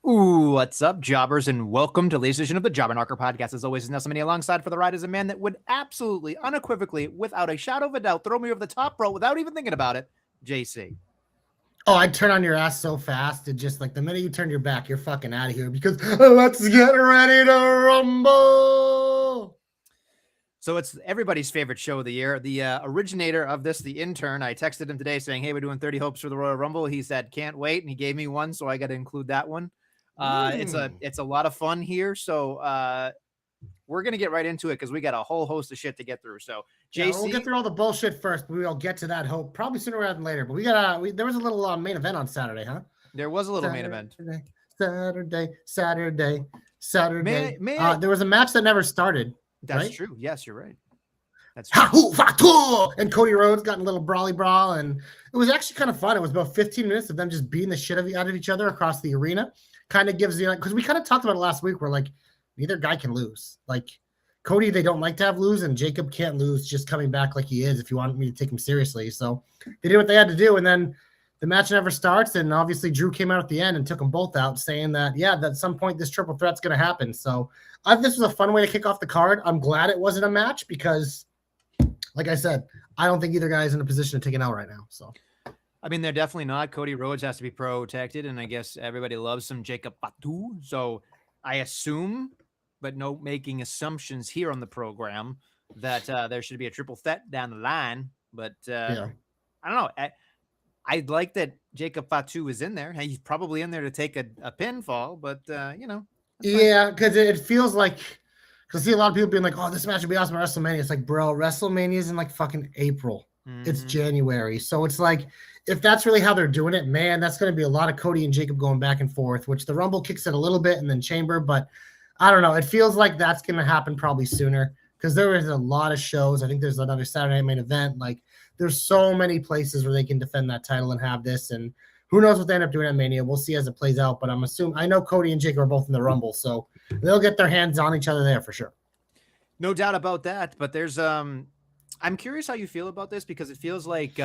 Ooh, what's up, jobbers, and welcome to the latest edition of the Jobber Knocker podcast. As always, Nestlemania alongside for the ride is a man that would absolutely, unequivocally, without a shadow of a doubt, throw me over the top rope without even thinking about it, JC. Oh, I'd turn on your ass so fast. It just like the minute you turn your back, you're fucking out of here because let's get ready to rumble. So it's everybody's favorite show of the year. The originator of this, the intern, I texted him today saying, hey, we're doing 30 hopes for the Royal Rumble. He said, can't wait. And he gave me one, so I got to include that one. It's a lot of fun here. So we're going to get right into it because we got a whole host of shit to get through. So JC, yeah, we'll get through all the bullshit first, but we'll get to that hope probably sooner rather than later. But there was a little main event on Saturday, huh? There was a little main event. Saturday. There was a match that never started. That's right? true. Yes, you're right. That's true. And Cody Rhodes got in a little brawly brawl, and it was actually kind of fun. It was about 15 minutes of them just beating the shit out of each other across the arena. Kind of gives you, because we kind of talked about it last week, where like neither guy can lose. Like Cody, they don't like to have lose, and Jacob can't lose just coming back like he is if you want me to take him seriously. So they did what they had to do, and then the match never starts, and obviously Drew came out at the end and took them both out, saying that, yeah, that at some point this triple threat's going to happen. So this was a fun way to kick off the card. I'm glad it wasn't a match because, like I said, I don't think either guy is in a position to take it out right now. So, I mean, they're definitely not. Cody Rhodes has to be protected, and I guess everybody loves some Jacob Fatu. So I assume, but no making assumptions here on the program, that there should be a triple threat down the line. But yeah. I don't know. I'd like that Jacob Fatu is in there. He's probably in there to take a pinfall, but yeah, because it feels like, because I see a lot of people being like, oh, this match would be awesome at WrestleMania. It's like, bro, WrestleMania is in like fucking April. Mm-hmm. It's January. So it's like, if that's really how they're doing it, man, that's going to be a lot of Cody and Jacob going back and forth, which the Rumble kicks it a little bit and then Chamber. But I don't know. It feels like that's going to happen probably sooner because there is a lot of shows. I think there's another Saturday Night Main Event. Like, there's so many places where they can defend that title and have this. And who knows what they end up doing at Mania. We'll see as it plays out. But I know Cody and Jacob are both in the Rumble, so they'll get their hands on each other there for sure. No doubt about that. But there's I'm curious how you feel about this because it feels like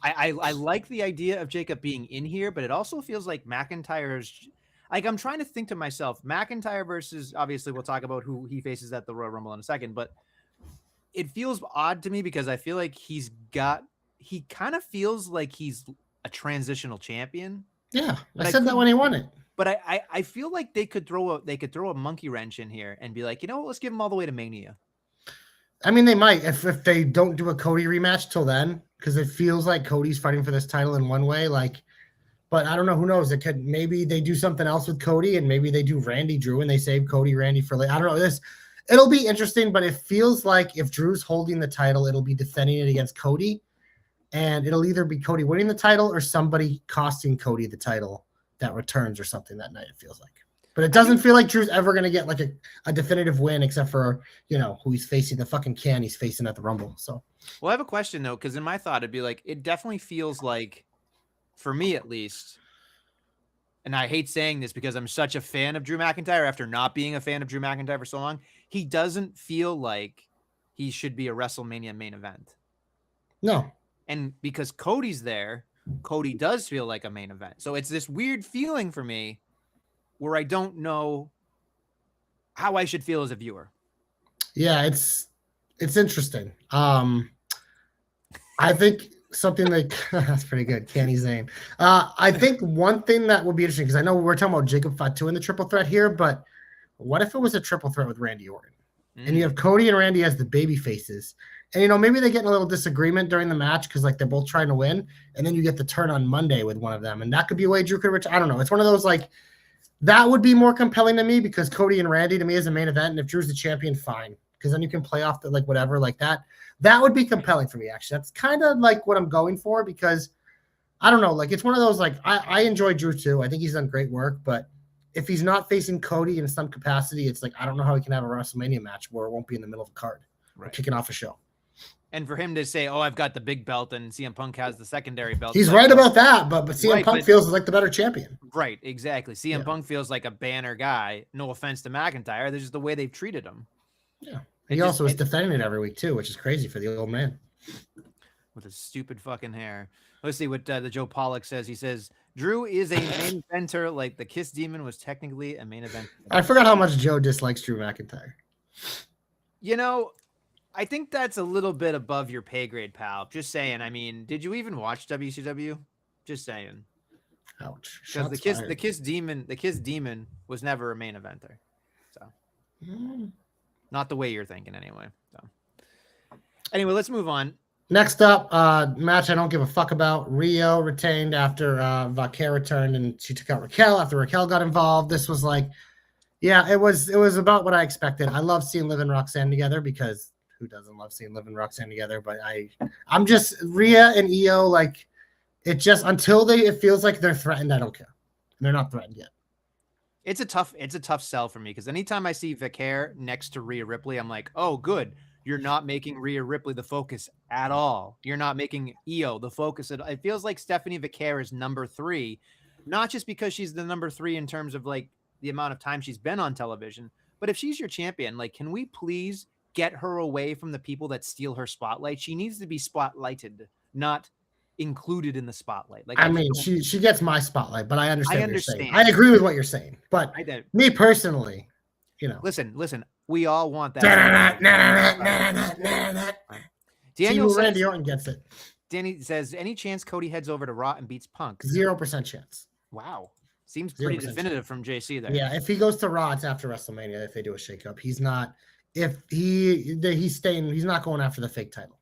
I like the idea of Jacob being in here, but it also feels like McIntyre's like, I'm trying to think to myself, McIntyre versus, obviously we'll talk about who he faces at the Royal Rumble in a second, but it feels odd to me because I feel like he kind of feels like he's a transitional champion. Yeah, I said that when he won it. But I feel like they could throw a monkey wrench in here and be like, you know what, let's give him all the way to Mania. I mean, they might if they don't do a Cody rematch till then, because it feels like Cody's fighting for this title in one way. Like, but I don't know. Who knows? It could, maybe they do something else with Cody, and maybe they do Randy Drew and they save Cody Randy for later. I don't know. It'll be interesting, but it feels like if Drew's holding the title, it'll be defending it against Cody, and it'll either be Cody winning the title or somebody costing Cody the title that returns or something that night, it feels like. But it doesn't feel like Drew's ever going to get like a definitive win except for, who he's facing, the fucking can he's facing at the Rumble. So, well, I have a question, though, because in my thought, it'd be like, it definitely feels like, for me at least, and I hate saying this because I'm such a fan of Drew McIntyre after not being a fan of Drew McIntyre for so long, he doesn't feel like he should be a WrestleMania main event. No. And because Cody's there, Cody does feel like a main event. So it's this weird feeling for me where I don't know how I should feel as a viewer. Yeah, it's interesting. I think something like that's pretty good. Kenny Zane. I think one thing that will be interesting, because I know we're talking about Jacob Fatu in the triple threat here, but what if it was a triple threat with Randy Orton? And you have Cody and Randy as the baby faces. And, maybe they get in a little disagreement during the match because, like, they're both trying to win. And then you get the turn on Monday with one of them. And that could be a way Drew could I don't know. It's one of those, like, that would be more compelling to me because Cody and Randy, to me, is a main event. And if Drew's the champion, fine. Because then you can play off the, like, whatever, like that. That would be compelling for me, actually. That's kind of, like, what I'm going for because, I don't know. Like, it's one of those, like, I enjoy Drew, too. I think he's done great work. But if he's not facing Cody in some capacity, it's like, I don't know how he can have a WrestleMania match where it won't be in the middle of a card. Right. Or kicking off a show. And for him to say, oh, I've got the big belt and CM Punk has the secondary belt. He's right about that, but CM Punk feels like the better champion. Right, exactly. CM Punk feels like a banner guy. No offense to McIntyre. This is the way they've treated him. Yeah. He also is defending it every week, too, which is crazy for the old man. With his stupid fucking hair. Let's see what the Joe Pollock says. He says, Drew is a main eventer. Like the Kiss Demon was technically a main event. I forgot how much Joe dislikes Drew McIntyre. You know, I think that's a little bit above your pay grade, pal. Just saying. I mean, did you even watch WCW? Just saying. Ouch. Because Shots fired. the Kiss Demon was never a main eventer. So not the way you're thinking anyway. So anyway, let's move on. Next up, match I don't give a fuck about. Rio retained after Vaquer returned, and she took out Raquel after Raquel got involved. This was like, yeah, it was about what I expected. I love seeing Liv and Roxanne together because who doesn't love seeing Liv and Roxanne together? But I'm just Rhea and Io, like it just until it feels like they're threatened, I don't care. They're not threatened yet. It's a tough sell for me because anytime I see Vaquer next to Rhea Ripley, I'm like, oh, good. You're not making Rhea Ripley the focus at all. You're not making Io the focus. It feels like Stephanie Vaquer is number 3, not just because she's the number 3 in terms of like the amount of time she's been on television, but if she's your champion, like, can we please get her away from the people that steal her spotlight? She needs to be spotlighted, not included in the spotlight. Like, I mean, she gets my spotlight, but I understand. I understand. I agree with what you're saying, but me personally, you know, listen. We all want that. Daniel Randy Orton gets it. Danny says, any chance Cody heads over to Raw and beats Punk? 0% chance. Wow. Seems pretty definitive from JC there. Yeah, if he goes to Raw, it's after WrestleMania if they do a shakeup. He's not. If he's staying, he's not going after the fake title.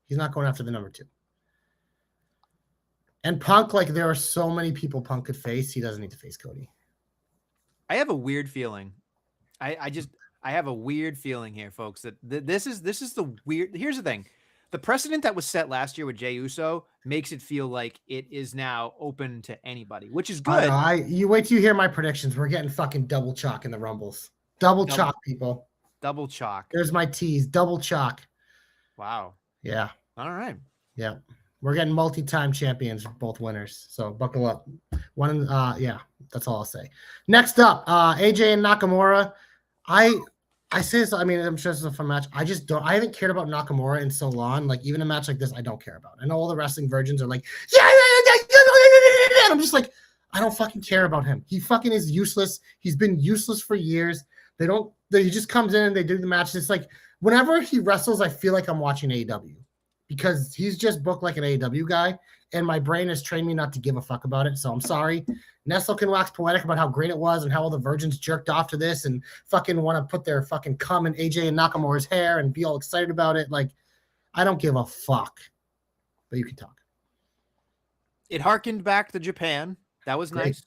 He's not going after the number 2. And Punk, like there are so many people Punk could face. He doesn't need to face Cody. I have a weird feeling. I have a weird feeling here, folks, that this is the weird. Here's the thing. The precedent that was set last year with Jey Uso makes it feel like it is now open to anybody, which is good. You wait till you hear my predictions. We're getting fucking double chalk in the Rumbles. Double chalk, people. Double chalk. There's my tease. Double chalk. Wow. Yeah. All right. Yeah. We're getting multi-time champions, both winners. So buckle up. Yeah, that's all I'll say. Next up, AJ and Nakamura. I say this, I mean, I'm sure this is a fun match. I haven't cared about Nakamura in so long. Like, even a match like this, I don't care about. I know all the wrestling virgins are like, yeah, and I'm just like, I don't fucking care about him. He fucking is useless. He's been useless for years. He just comes in and they do the match. It's like, whenever he wrestles, I feel like I'm watching AEW because he's just booked like an AEW guy. And my brain has trained me not to give a fuck about it. So I'm sorry. Nestle can wax poetic about how great it was and how all the virgins jerked off to this and fucking want to put their fucking cum in AJ and Nakamura's hair and be all excited about it. Like, I don't give a fuck. But you can talk. It harkened back to Japan. That was Great. Nice.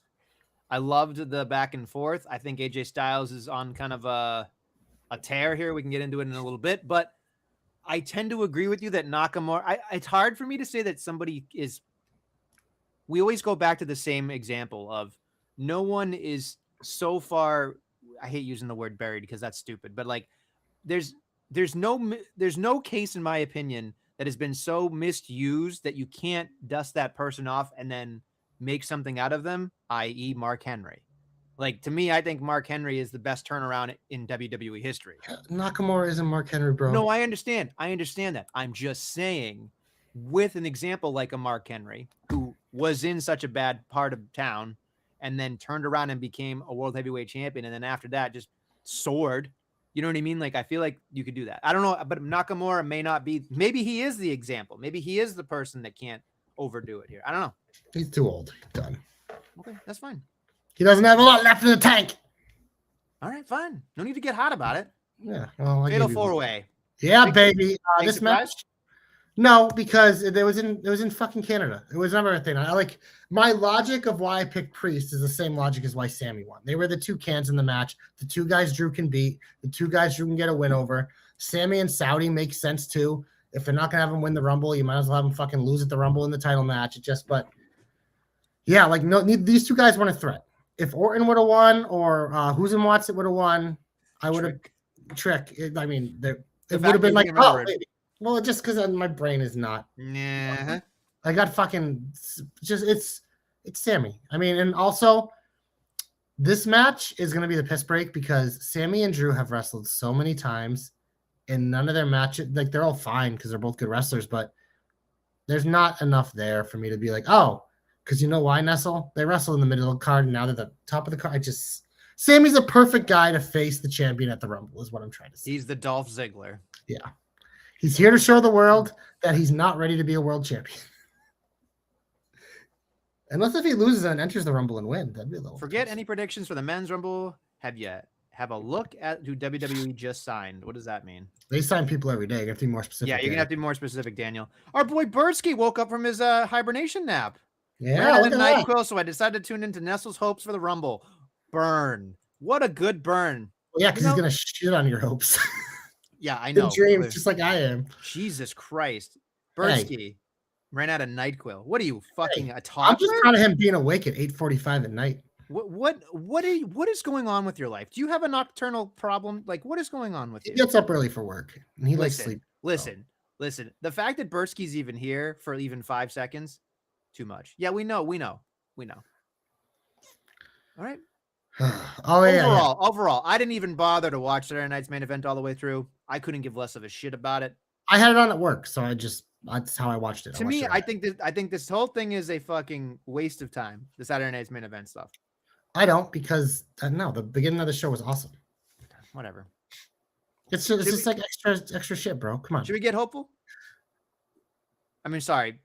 I loved the back and forth. I think AJ Styles is on kind of a tear here. We can get into it in a little bit, but I tend to agree with you that Nakamura, it's hard for me to say that somebody is, we always go back to the same example of no one is so far, I hate using the word buried because that's stupid, but like there's no case in my opinion that has been so misused that you can't dust that person off and then make something out of them, i.e. Mark Henry. Like, to me, I think Mark Henry is the best turnaround in WWE history. Nakamura isn't Mark Henry, bro. No, I understand. I understand that. I'm just saying, with an example like a Mark Henry, who was in such a bad part of town and then turned around and became a world heavyweight champion, and then after that just soared. You know what I mean? Like, I feel like you could do that. I don't know, but Nakamura may not be. Maybe he is the example. Maybe he is the person that can't overdo it here. I don't know. He's too old. Done. Okay, that's fine. He doesn't have a lot left in the tank. All right, fine. No need to get hot about it. Yeah. Well, Fatal 4-way. Yeah, baby. This surprise? match. No, because it was in fucking Canada. It was never a thing. I like my logic of why I picked Priest is the same logic as why Sammy won. They were the two cans in the match. The two guys Drew can beat. The two guys Drew can get a win over. Sammy and Saudi make sense too. If they're not gonna have him win the Rumble, you might as well have him fucking lose at the Rumble in the title match. But yeah, like no, these two guys weren't a threat. If Orton would have won or Who's and Watson would have won, I would have trick. It would have been like, oh, maybe. Well, just because my brain is not. Nah. I got fucking just it's Sammy. I mean, and also this match is gonna be the piss break because Sammy and Drew have wrestled so many times, and none of their matches, like they're all fine because they're both good wrestlers, but there's not enough there for me to be like, oh, Because you know why, Nestle? They wrestle in the middle of the card, and now they're the top of the card. Sammy's a perfect guy to face the champion at the Rumble, is what I'm trying to say. He's the Dolph Ziggler. Yeah. He's here to show the world that he's not ready to be a world champion. Unless if he loses and enters the Rumble and wins, that'd be a little. Forget any predictions for the men's Rumble. Have a look at who WWE just signed. What does that mean? They sign people every day. You have to be more specific. Yeah, you're gonna have to be more specific, Daniel. Our boy Birdski woke up from his hibernation nap. Yeah, look at that. NyQuil, so I decided to tune into Nestle's hopes for the Rumble. Burn. What a good burn. Well, yeah, because he's gonna shit on your hopes. Yeah, I know. In dreams, just like I am. Jesus Christ. Birdski ran out of NyQuil. What are you, fucking a toddler? I'm just proud of him being awake at 8:45 at night. What is going on with your life? Do you have a nocturnal problem? Like, what is going on with you? He gets up early for work, and he likes sleep. Listen. The fact that Birdski's even here for even 5 seconds, too much. Yeah, we know. All right. Overall, I didn't even bother to watch Saturday night's main event all the way through. I couldn't give less of a shit about it. I had it on at work, so that's how I watched it. To me, I think this whole thing is a fucking waste of time. The Saturday night's main event stuff. I don't, because no, the beginning of the show was awesome. Whatever. It's just like extra shit, bro. Come on. Should we get hopeful? I mean, sorry.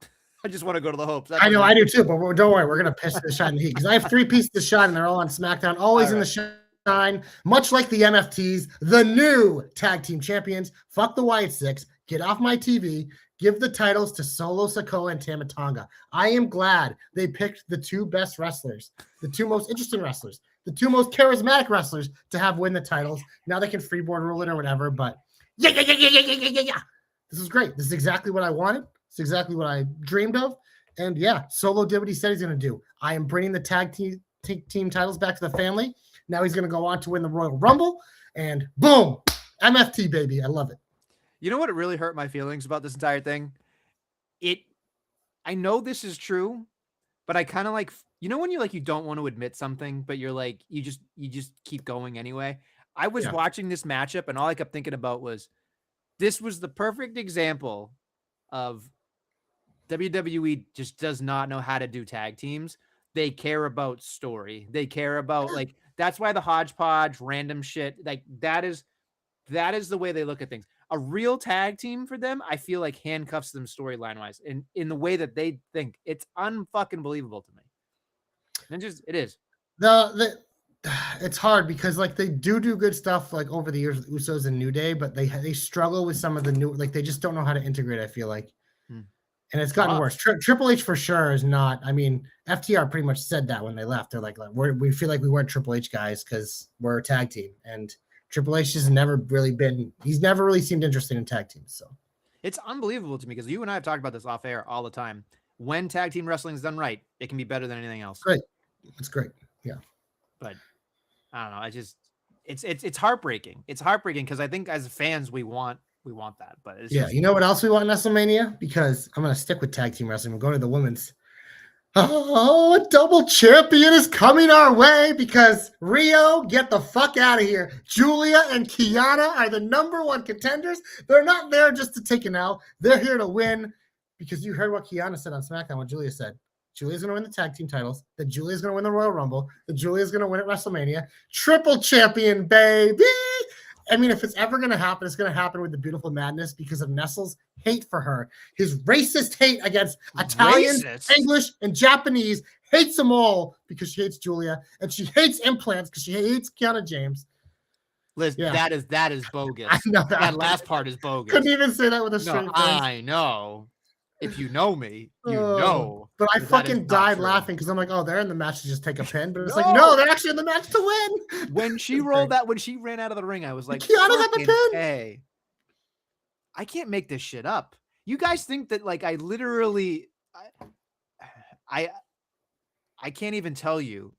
I just want to go to the hopes. I know, I do too, but don't worry. We're going to piss the shine in the heat because I have 3 pieces of shine and they're all on SmackDown, always in the shine, much like the MFTs, the new tag team champions. Fuck the White Six. Get off my TV. Give the titles to Solo Sikoa and Tama Tonga. I am glad they picked the 2 best wrestlers, the 2 most interesting wrestlers, the 2 most charismatic wrestlers to have win the titles. Now they can freeboard rule it or whatever, but yeah. This is great. This is exactly what I wanted. It's exactly what I dreamed of. And yeah, Solo did what he said he's going to do. I am bringing the tag team titles back to the family. Now he's going to go on to win the Royal Rumble. And boom, MFT, baby. I love it. You know what really hurt my feelings about this entire thing? I know this is true, but I kind of like, you know when you don't want to admit something, but you're like, you just keep going anyway. I was watching this matchup and all I kept thinking about was, this was the perfect example of WWE just does not know how to do tag teams. They care about story. They care about that's why the hodgepodge random shit, that is the way they look at things. A real tag team for them, I feel like handcuffs them storyline wise in the way that they think. It's unfucking believable to me. And it is. It's hard because they do good stuff over the years with Usos and New Day, but they struggle with some of the new, they just don't know how to integrate, I feel like. And it's gotten worse. Triple H for sure is not. I mean, FTR pretty much said that when they left. They're like we feel like we weren't Triple H guys because we're a tag team. And Triple H has never really been. He's never really seemed interested in tag teams. So it's unbelievable to me because you and I have talked about this off air all the time. When tag team wrestling is done right, it can be better than anything else. Great, it's great. Yeah, but I don't know. It's heartbreaking. It's heartbreaking because I think as fans we want that, but it's you know what else we want in Nestlemania? Because I'm gonna stick with tag team wrestling. We're going to the women's. Oh, a double champion is coming our way because Rio, get the fuck out of here. Julia and Kiana are the #1 contenders. They're not there just to take an L. They're here to win because you heard what Kiana said on SmackDown, what Julia said. Julia's going to win the tag team titles. That Julia's going to win the Royal Rumble. That Julia's going to win at WrestleMania. Triple champion, baby. I mean, if it's ever going to happen, it's going to happen with the Beautiful Madness because of Nestle's hate for her. His racist hate against Italian, English, and Japanese. Hates them all because she hates Julia. And she hates implants because she hates Kiana James. Listen, that is bogus. I know that last part is bogus. Couldn't even say that with a straight face. I know. If you know me, you know. But I fucking died laughing because I'm like, oh, they're in the match to just take a pin. But it's no, they're actually in the match to win. When she rolled that, when she ran out of the ring, I was like, Kiana got the pin. Hey, I can't make this shit up. You guys think that I literally, I can't even tell you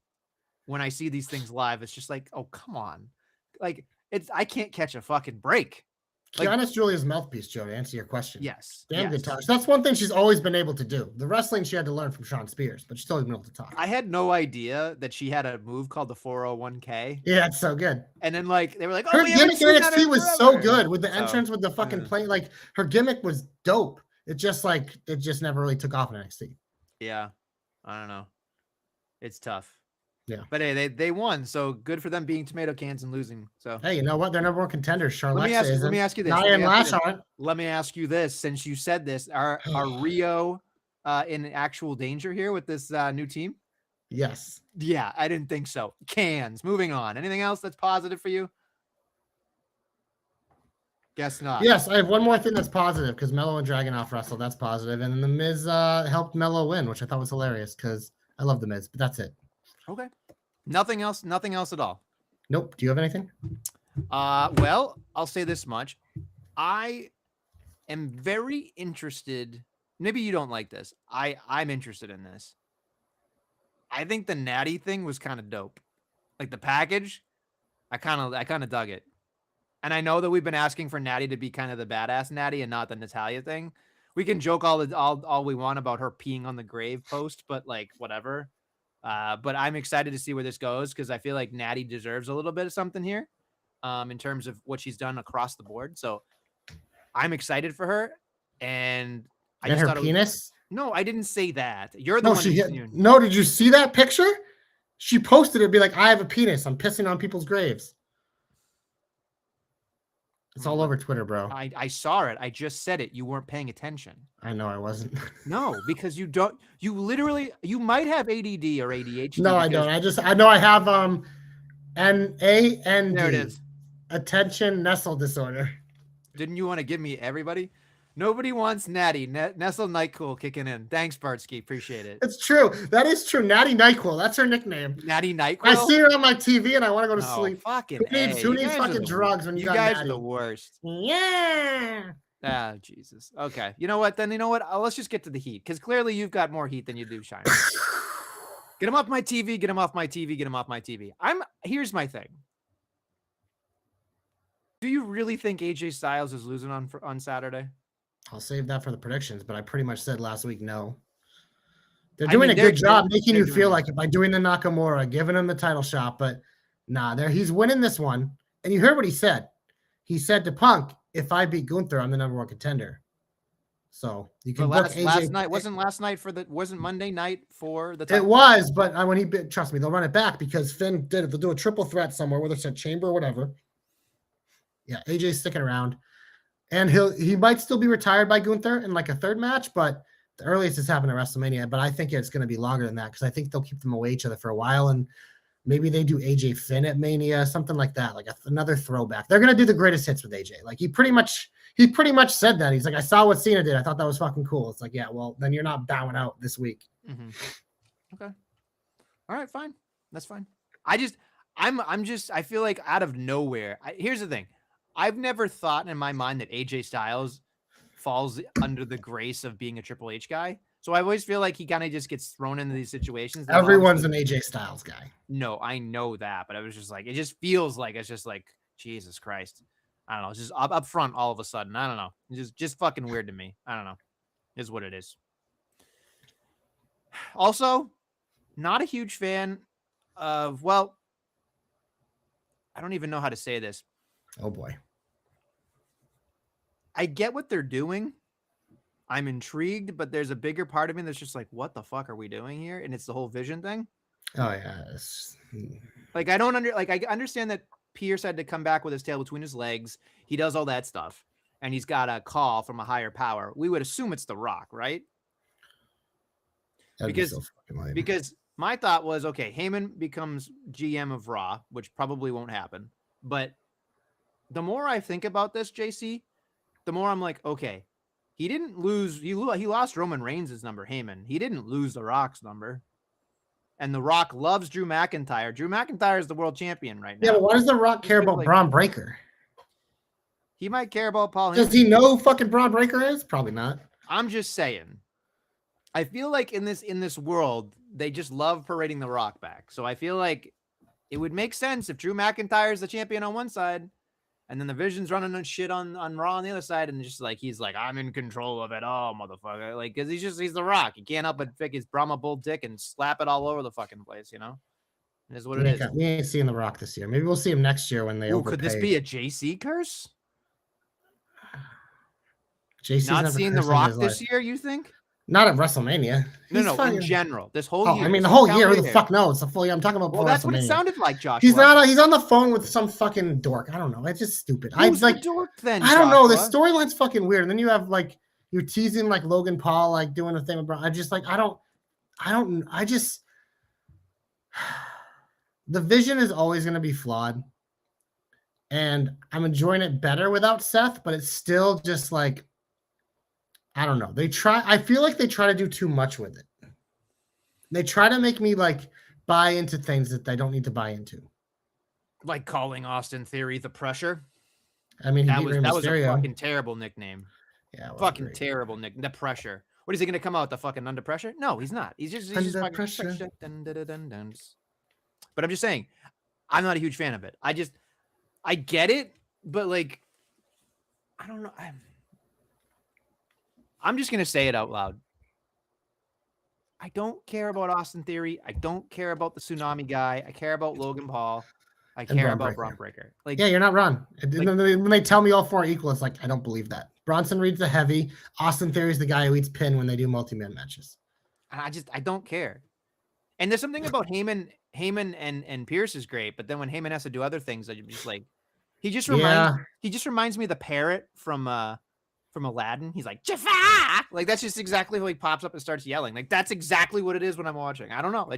when I see these things live. It's just like, oh, come on. I can't catch a fucking break. Kiana's Julia's mouthpiece, Joe, to answer your question. Yes. Damn good touch. That's one thing she's always been able to do. The wrestling she had to learn from Sean Spears, but she's always been able to talk. I had no idea that she had a move called the 401k. Yeah, it's so good. And then they were like, oh, her gimmick in NXT was so good with the entrance with the fucking plane. Her gimmick was dope. It just never really took off in NXT. Yeah. I don't know. It's tough. Yeah. But hey, they won, so good for them being tomato cans and losing. So Hey, you know what? They're number one contenders. let me Charlexa ask isn't. you this. Nia and Lash aren't. Let me ask you this. Since you said this, are Rio in actual danger here with this new team? Yes. Yeah, I didn't think so. Cans. Moving on. Anything else that's positive for you? Guess not. Yes, I have one more thing that's positive because Mello and Dragunov wrestled. That's positive. And then the Miz helped Mello win, which I thought was hilarious because I love the Miz. But that's it. Okay. Nothing else. Nothing else at all. Nope. Do you have anything? Well, I'll say this much. I am very interested. Maybe you don't like this. I'm interested in this. I think the Natty thing was kind of dope. Like the package, I kind of dug it. And I know that we've been asking for Natty to be kind of the badass Natty and not the Natalia thing. We can joke all we want about her peeing on the grave post, but like whatever. But I'm excited to see where this goes because I feel like Natty deserves a little bit of something here, in terms of what she's done across the board. So I'm excited for her, and I just her thought penis. No, I didn't say that. You're the No, one. No, did you see that picture? She posted it, be like, "I have a penis. I'm pissing on people's graves." It's all over Twitter, bro. I saw it. I just said it. You weren't paying attention. I know I wasn't. No, because you don't. You literally. You might have ADD or ADHD. No, I don't. I know I have NAND. There it is. Attention Nestle disorder. Didn't you want to give me everybody? Nobody wants Natty. Nestle Nightcool kicking in. Thanks, Bartsky. Appreciate it. It's true. That is true. Natty Nightcool. That's her nickname. Natty Nightcool. I see her on my TV and I want to go to sleep. Fucking who needs fucking drugs when you got guys Natty? are the worst. Yeah. Ah, Jesus. Okay. You know what? Then you know what? Let's just get to the heat because clearly you've got more heat than you do, Shine. Get him off my TV. Get him off my TV. Get him off my TV. Here's my thing. Do you really think AJ Styles is losing on Saturday? I'll save that for the predictions, but I pretty much said last week no. They're doing a good job making you feel like it by doing the Nakamura, giving him the title shot, but nah, he's winning this one. And you heard what he said. He said to Punk, "If I beat Gunther, I'm the number one contender." So you can book AJ. Last night wasn't Monday night for the title? It was, but when trust me, they'll run it back because Finn did it. They'll do a triple threat somewhere, whether it's a chamber or whatever. Yeah, AJ's sticking around. And he might still be retired by Gunther in like a third match, but the earliest is happening at WrestleMania. But I think it's going to be longer than that because I think they'll keep them away each other for a while, and maybe they do AJ Finn at Mania, something like that, like another throwback. They're going to do the greatest hits with AJ. Like he pretty much said that. He's like, I saw what Cena did. I thought that was fucking cool. It's like, yeah, well, then you're not bowing out this week. Mm-hmm. Okay, all right, fine, that's fine. I feel like out of nowhere. Here's the thing. I've never thought in my mind that AJ Styles falls under the grace of being a Triple H guy. So I always feel like he kind of just gets thrown into these situations. Everyone's an AJ Styles guy. No, I know that, but I was just like, it just feels like it's just like, Jesus Christ. I don't know. It's just up front all of a sudden. I don't know. It's just fucking weird to me. I don't know. Is what it is. Also, not a huge fan of, well, I don't even know how to say this. Oh boy. I get what they're doing. I'm intrigued, but there's a bigger part of me that's just like, what the fuck are we doing here? And it's the whole vision thing. Oh yeah. Like I understand that Pierce had to come back with his tail between his legs. He does all that stuff, and he's got a call from a higher power. We would assume it's The Rock, right? Because my thought was, okay, Heyman becomes GM of Raw, which probably won't happen. But the more I think about this, JC, the more I'm like, okay, he didn't lose. He lost Roman Reigns' number, Heyman. He didn't lose The Rock's number. And The Rock loves Drew McIntyre. Drew McIntyre is the world champion right now. Yeah, but why does The Rock care about Braun Breaker? He might care about Paul Heyman. Does he know who fucking Braun Breaker is? Probably not. I'm just saying. I feel like in this world, they just love parading The Rock back. So I feel like it would make sense if Drew McIntyre is the champion on one side, and then the Vision's running on shit on Raw on the other side, and just like he's like, I'm in control of it all, motherfucker. Like, because he's The Rock. He can't help but pick his Brahma bull dick and slap it all over the fucking place, you know? It is what it is. We ain't seeing The Rock this year. Maybe we'll see him next year when they overpay. Could this be a JC curse? JC's not seeing The Rock this year, you think? Not at WrestleMania. No, in general, this whole Oh, year. I mean, this the whole year. Who calendar the year. fuck knows? The full year. I'm talking about Well, before that's what it WrestleMania. sounded like, Joshua. He's not. He's on the phone with some fucking dork. I don't know. It's just stupid. Who's like. the dork then, I don't know. The Joshua? storyline's fucking weird. And then you have like you're teasing like Logan Paul, like doing a thing with Braun. I just like I just the vision is always going to be flawed. And I'm enjoying it better without Seth, but it's still just like, I don't know. I feel like they try to do too much with it. They try to make me like buy into things that I don't need to buy into. Like calling Austin Theory the Pressure. I mean, that was a fucking terrible nickname. Yeah, fucking terrible nickname. The Pressure. What is he going to come out with? The fucking Under Pressure? No, he's not. He's just Under Pressure. But I'm just saying, I'm not a huge fan of it. I get it, but like, I don't know. I'm just going to say it out loud. I don't care about Austin Theory. I don't care about the Tsunami guy. I care about Logan Paul. I care about Braun Breaker. Like, yeah, you're not wrong. When they tell me all four are equal, it's like, I don't believe that. Bronson Reed's the heavy. Austin Theory's the guy who eats pin when they do multi-man matches. I don't care. And there's something about Heyman and Pierce is great, but then when Heyman has to do other things, I'm just like, he just reminds me of the parrot from Aladdin. He's like, Jafar! Like, that's just exactly how he pops up and starts yelling. Like, that's exactly what it is when I'm watching. I don't know.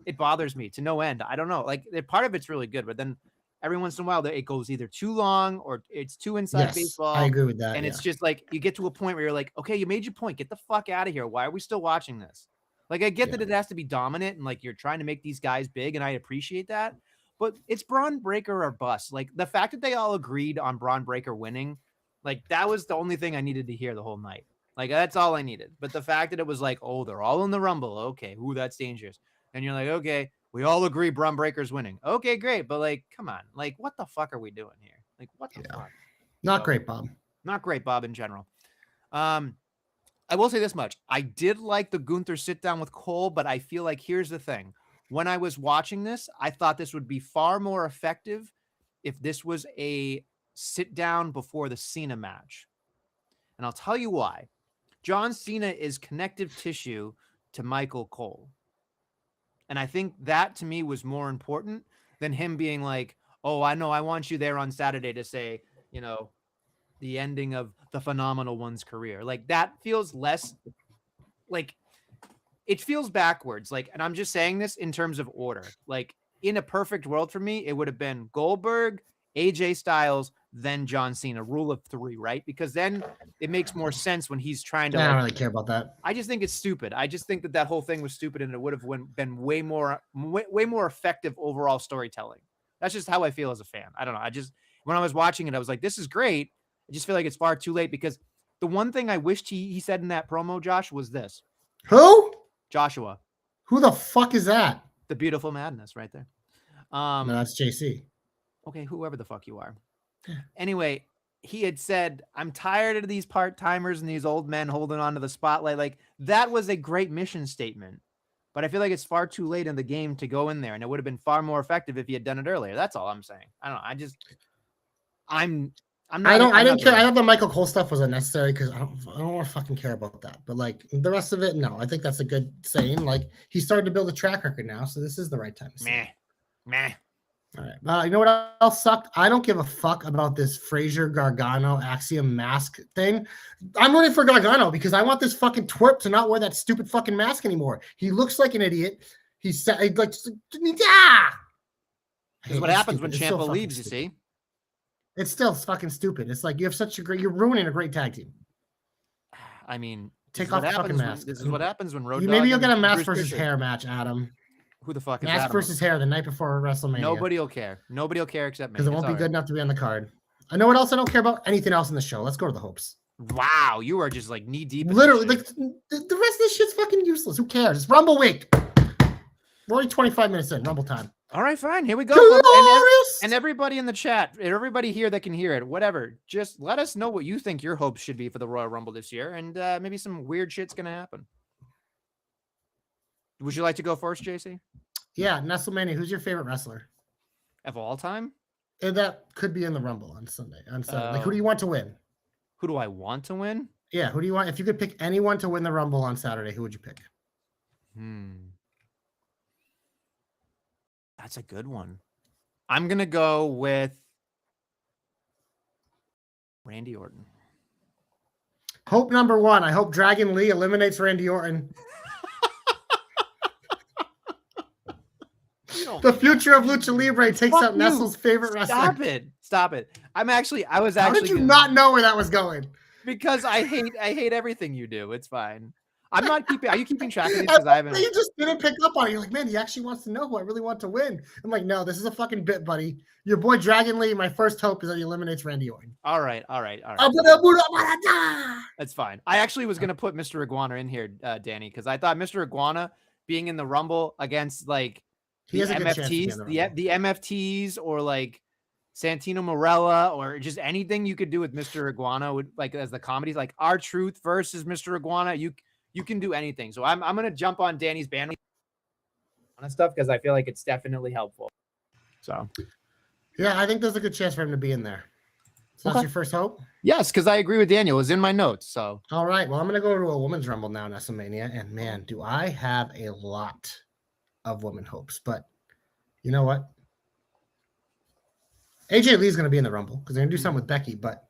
It bothers me to no end. I don't know. Like, part of it's really good, but then every once in a while it goes either too long or it's too inside baseball. I agree with that. And it's just like, you get to a point where you're like, okay, you made your point. Get the fuck out of here. Why are we still watching this? Like, I get that it has to be dominant and like you're trying to make these guys big, and I appreciate that. But it's Braun Breaker or bust. Like, the fact that they all agreed on Braun Breaker winning, like, that was the only thing I needed to hear the whole night. Like, that's all I needed. But the fact that it was like, oh, they're all in the Rumble. Okay, that's dangerous. And you're like, okay, we all agree Braun Breaker's winning. Okay, great. But like, come on. Like, what the fuck are we doing here? Like, what the fuck? Not great, Bob. Not great, Bob, in general. I will say this much. I did like the Gunther sit down with Cole, but I feel like here's the thing. When I was watching this, I thought this would be far more effective if this was a sit down before the Cena match. And I'll tell you why. John Cena is connective tissue to Michael Cole. And I think that to me was more important than him being like, oh, I know, I want you there on Saturday to say, you know, the ending of the Phenomenal One's career. Like, that feels less like, it feels backwards. Like, and I'm just saying this in terms of order. Like, in a perfect world for me, it would have been Goldberg, AJ Styles, then John Cena, rule of 3, right? Because then it makes more sense when he's trying to. I don't really care about that. I just think it's stupid. I just think that whole thing was stupid, and it would have been way more effective overall storytelling. That's just how I feel as a fan. I don't know. When I was watching it, I was like, this is great. I just feel like it's far too late, because the one thing I wished he said in that promo, Josh, was this. Who? Joshua. Who the fuck is that? The Beautiful Madness right there. No, that's JC. Okay, whoever the fuck you are. Anyway, he had said, I'm tired of these part-timers and these old men holding on to the spotlight. Like, that was a great mission statement. But I feel like it's far too late in the game to go in there, and it would have been far more effective if he had done it earlier. That's all I'm saying. I don't know. I'm not. I didn't care. I thought the Michael Cole stuff was unnecessary because I don't want to fucking care about that. But like the rest of it, no. I think that's a good saying. Like, he's starting to build a track record now, so this is the right time to say. Meh. All right. You know what else sucked? I don't give a fuck about this Frazier Gargano Axiom mask thing. I'm rooting for Gargano because I want this fucking twerp to not wear that stupid fucking mask anymore. He looks like an idiot. He's like, This is what happens when Ciampa leaves, you see. It's still fucking stupid. It's like you have such a great, you're ruining a great tag team. I mean, take off the fucking mask. This is what happens when Road Dogg. Maybe you'll get a mask versus hair match, Adam. Who the fuck is mask Adam? versus hair the night before WrestleMania? Nobody will care. Nobody will care except me. Because it won't be good enough to be on the card. I know what else I don't care about? Anything else in the show. Let's go to the hopes. Wow, you are just like knee deep. Literally, like the rest of this shit's fucking useless. Who cares? It's Rumble week. We're only 25 minutes in. Rumble time. All right, fine. Here we go. And everybody in the chat, everybody here that can hear it, whatever, just let us know what you think your hopes should be for the Royal Rumble this year, and maybe some weird shit's gonna happen. Would you like to go first, JC? Yeah, Nestlemania. Who's your favorite wrestler of all time? And that could be in the Rumble on Sunday. Like, who do you want to win? Who do I want to win? Yeah, who do you want? If you could pick anyone to win the Rumble on Saturday, who would you pick? That's a good one. I'm going to go with Randy Orton. Hope number one. I hope Dragon Lee eliminates Randy Orton. The future of Lucha Libre takes out Nestle's favorite wrestler. Stop it. How did you not know where that was going? Because I hate everything you do. It's fine. I'm not keeping. Are you keeping track of these? Because I haven't. You just didn't pick up on it. You're like, man, he actually wants to know who I really want to win. I'm like, no, this is a fucking bit, buddy. Your boy Dragon Lee. My first hope is that he eliminates Randy Orton. All right. That's fine. I actually was gonna put Mr. Iguana in here, Danny, because I thought Mr. Iguana being in the Rumble against like the MFTs, the MFTs, or like Santino Marella, or just anything you could do with Mr. Iguana would, like, as the comedies, like R-Truth versus Mr. Iguana. You can do anything. So I'm gonna jump on Danny's bandwagon on stuff because I feel like it's definitely helpful. So yeah, I think there's a good chance for him to be in there. So that's your first hope? Yes, because I agree with Daniel. It was in my notes. So all right. Well, I'm gonna go to a women's Rumble now, Nestlemania, and man, do I have a lot of women hopes. But you know what? AJ Lee's gonna be in the Rumble because they're gonna do something with Becky. But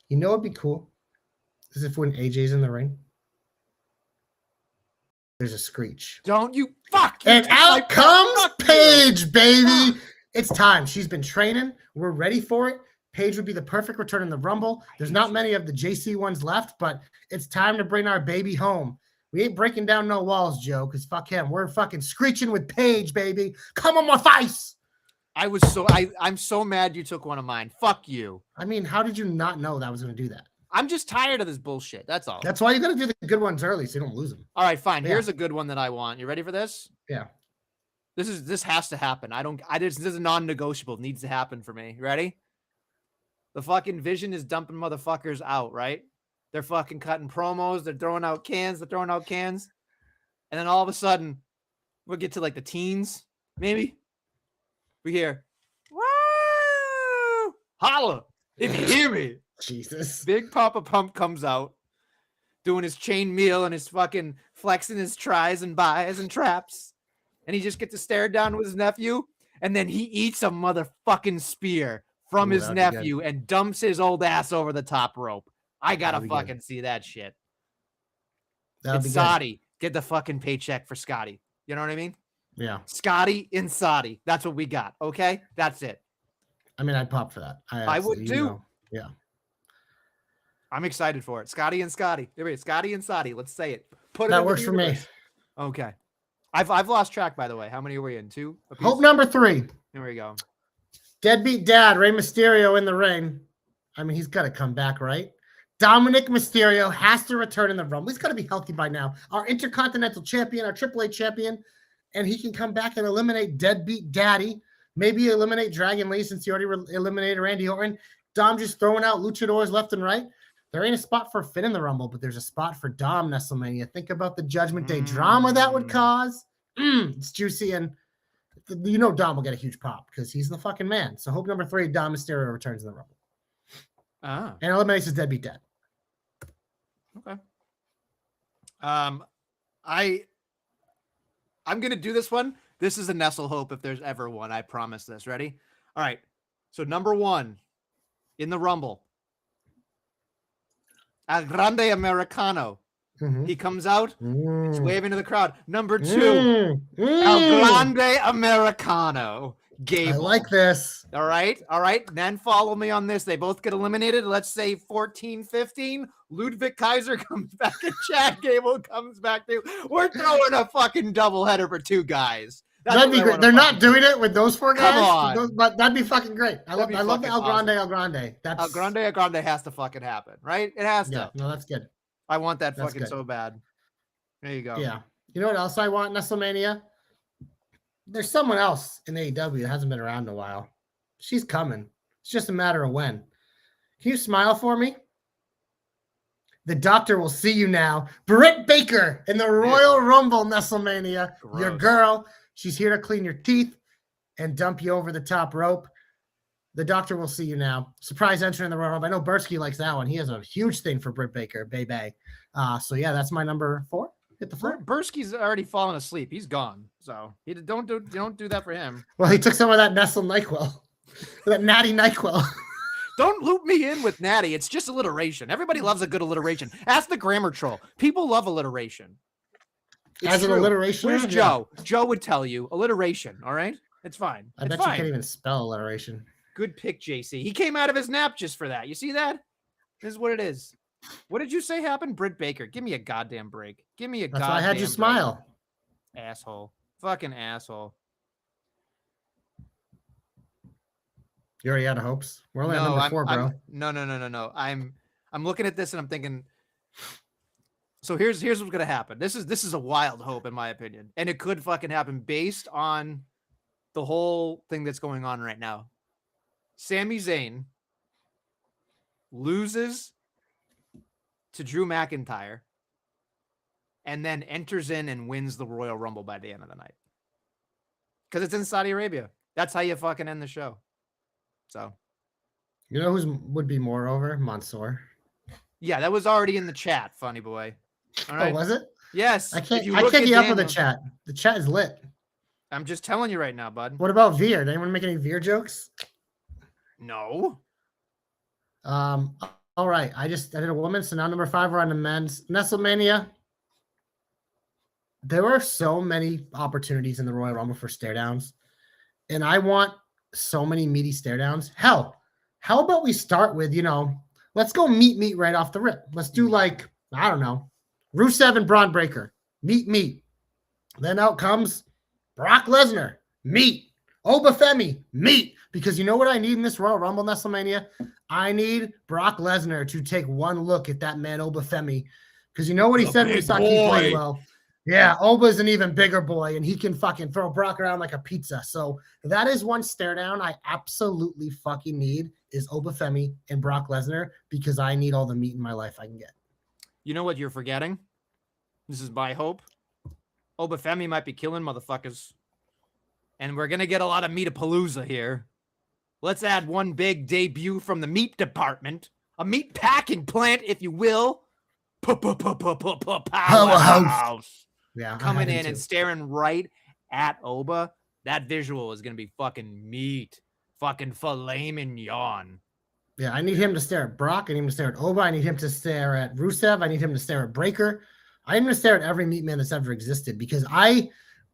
you know what'd be cool? Is if when AJ's in the ring, there's a screech. Don't you fuck! And out comes Paige, baby. It's time. She's been training. We're ready for it. Paige would be the perfect return in the Rumble. There's not many of the JC ones left, but it's time to bring our baby home. We ain't breaking down no walls, Joe, because fuck him. We're fucking screeching with Paige, baby. Come on my face. I'm so mad you took one of mine. Fuck you. I mean, how did you not know that I was going to do that? I'm just tired of this bullshit. That's all. That's why you got to do the good ones early so you don't lose them. All right, fine. Yeah. Here's a good one that I want. You ready for this? Yeah. This has to happen. This is non-negotiable. It needs to happen for me. Ready? The fucking Vision is dumping motherfuckers out, right? They're fucking cutting promos. They're throwing out cans. And then all of a sudden, we'll get to like the teens, maybe. We hear, woo! Holla! If you hear me. Jesus. Big Papa Pump comes out, doing his chain meal and his fucking flexing his tries and buys and traps. And he just gets to stare down with his nephew. And then he eats a motherfucking spear from his nephew and dumps his old ass over the top rope. I gotta fucking see that shit. It's Saudi. Get the fucking paycheck for Scotty. You know what I mean? Yeah. Scotty in Saudi. That's what we got. Okay? That's it. I mean, I'd pop for that. I would too. Know. Yeah. I'm excited for it. Scotty and Scotty. Scotty and Saudi. Let's say it. That works for me. Okay. I've lost track, by the way. How many are we in? 2? Hope number 3. Here we go. Deadbeat dad, Rey Mysterio in the ring. I mean, he's got to come back, right? Dominic Mysterio has to return in the Rumble. He's got to be healthy by now. Our Intercontinental Champion, our AAA Champion, and he can come back and eliminate Deadbeat Daddy. Maybe eliminate Dragon Lee since he already eliminated Randy Orton. Dom just throwing out luchadors left and right. There ain't a spot for Finn in the Rumble, but there's a spot for Dom, Nestlemania. Think about the Judgment Day drama that would cause. It's juicy, and you know Dom will get a huge pop because he's the fucking man. So hope number 3, Dom Mysterio returns in the Rumble. And eliminates his deadbeat dad. Okay. I'm gonna do this one. This is a Nestle hope if there's ever one. I promise this. Ready? All right. So number 1 in the Rumble, El Grande Americano. He comes out, he's waving to the crowd. Number 2, El Grande Americano. Gable. I like this. All right. Then follow me on this. They both get eliminated. Let's say 14-15. Ludwig Kaiser comes back and Chad Gable comes back too. We're throwing a fucking doubleheader for 2 guys. That'd be great. They're not doing it with those 4 guys. Come on. But that'd be fucking great. I love the El Grande. El Grande has to fucking happen, right? It has to. No, that's good. I want that fucking so bad. There you go. Yeah. You know what else I want, Nestlemania? There's someone else in AEW that hasn't been around in a while. She's coming. It's just a matter of when. Can you smile for me? The doctor will see you now. Britt Baker in the Royal Rumble, Nestlemania. Your girl. She's here to clean your teeth and dump you over the top rope. The Doctor will see you now. Surprise entry in the Royal Rumble. I know Bursky likes that one. He has a huge thing for Britt Baker, Bay Bay. So yeah, that's my number 4. Hit the floor. Bursky's already fallen asleep. He's gone. So don't do that for him. Well, he took some of that Nestle NyQuil, that Natty NyQuil. Don't loop me in with Natty. It's just alliteration. Everybody loves a good alliteration. Ask the grammar troll. People love alliteration. As an alliteration. Where's Joe? Joe would tell you alliteration. All right, it's fine. I bet you can't even spell alliteration. Good pick, JC. He came out of his nap just for that. You see that? This is what it is. What did you say happened? Britt Baker. Give me a goddamn break. Give me a That's goddamn why I had you smile. Asshole. Fucking asshole. You already out of hopes? We're only on number 4, bro. No. I'm looking at this and I'm thinking. So here's what's gonna happen. This is a wild hope in my opinion, and it could fucking happen based on the whole thing that's going on right now. Sami Zayn loses to Drew McIntyre and then enters in and wins the Royal Rumble by the end of the night. Because it's in Saudi Arabia. That's how you fucking end the show. So. You know who would be more over? Mansoor. Yeah, that was already in the chat, funny boy. All right. Oh, was it? Yes. I can't keep up with the chat. The chat is lit. I'm just telling you right now, bud. What about Veer? Did anyone make any Veer jokes? No. All right. I did a woman, so now number 5 we're on the men's. Nestlemania. There were so many opportunities in the Royal Rumble for stare downs, and I want so many meaty stare downs. Hell, how about we start with, let's go meat right off the rip. Let's do like, I don't know, Rusev and Braun Breaker. Meat. Then out comes Brock Lesnar. Meat. Obafemi. Meat. Because you know what I need in this Royal Rumble, Nestlemania? I need Brock Lesnar to take one look at that man, Obafemi. Because you know what he said when he saw Keith played well? Yeah, Oba's an even bigger boy, and he can fucking throw Brock around like a pizza. So that is one stare down I absolutely fucking need is Obafemi and Brock Lesnar because I need all the meat in my life I can get. You know what you're forgetting? This is my hope. Obafemi might be killing motherfuckers. And we're going to get a lot of meatapalooza here. Let's add one big debut from the meat department. A meat packing plant, if you will. Powerhouse. Yeah, coming in and staring right at Oba. That visual is going to be fucking meat. Fucking filet mignon. Yeah, I need him to stare at Brock. I need him to stare at Oba. I need him to stare at Rusev. I need him to stare at Breaker. I need him to stare at every meat man that's ever existed because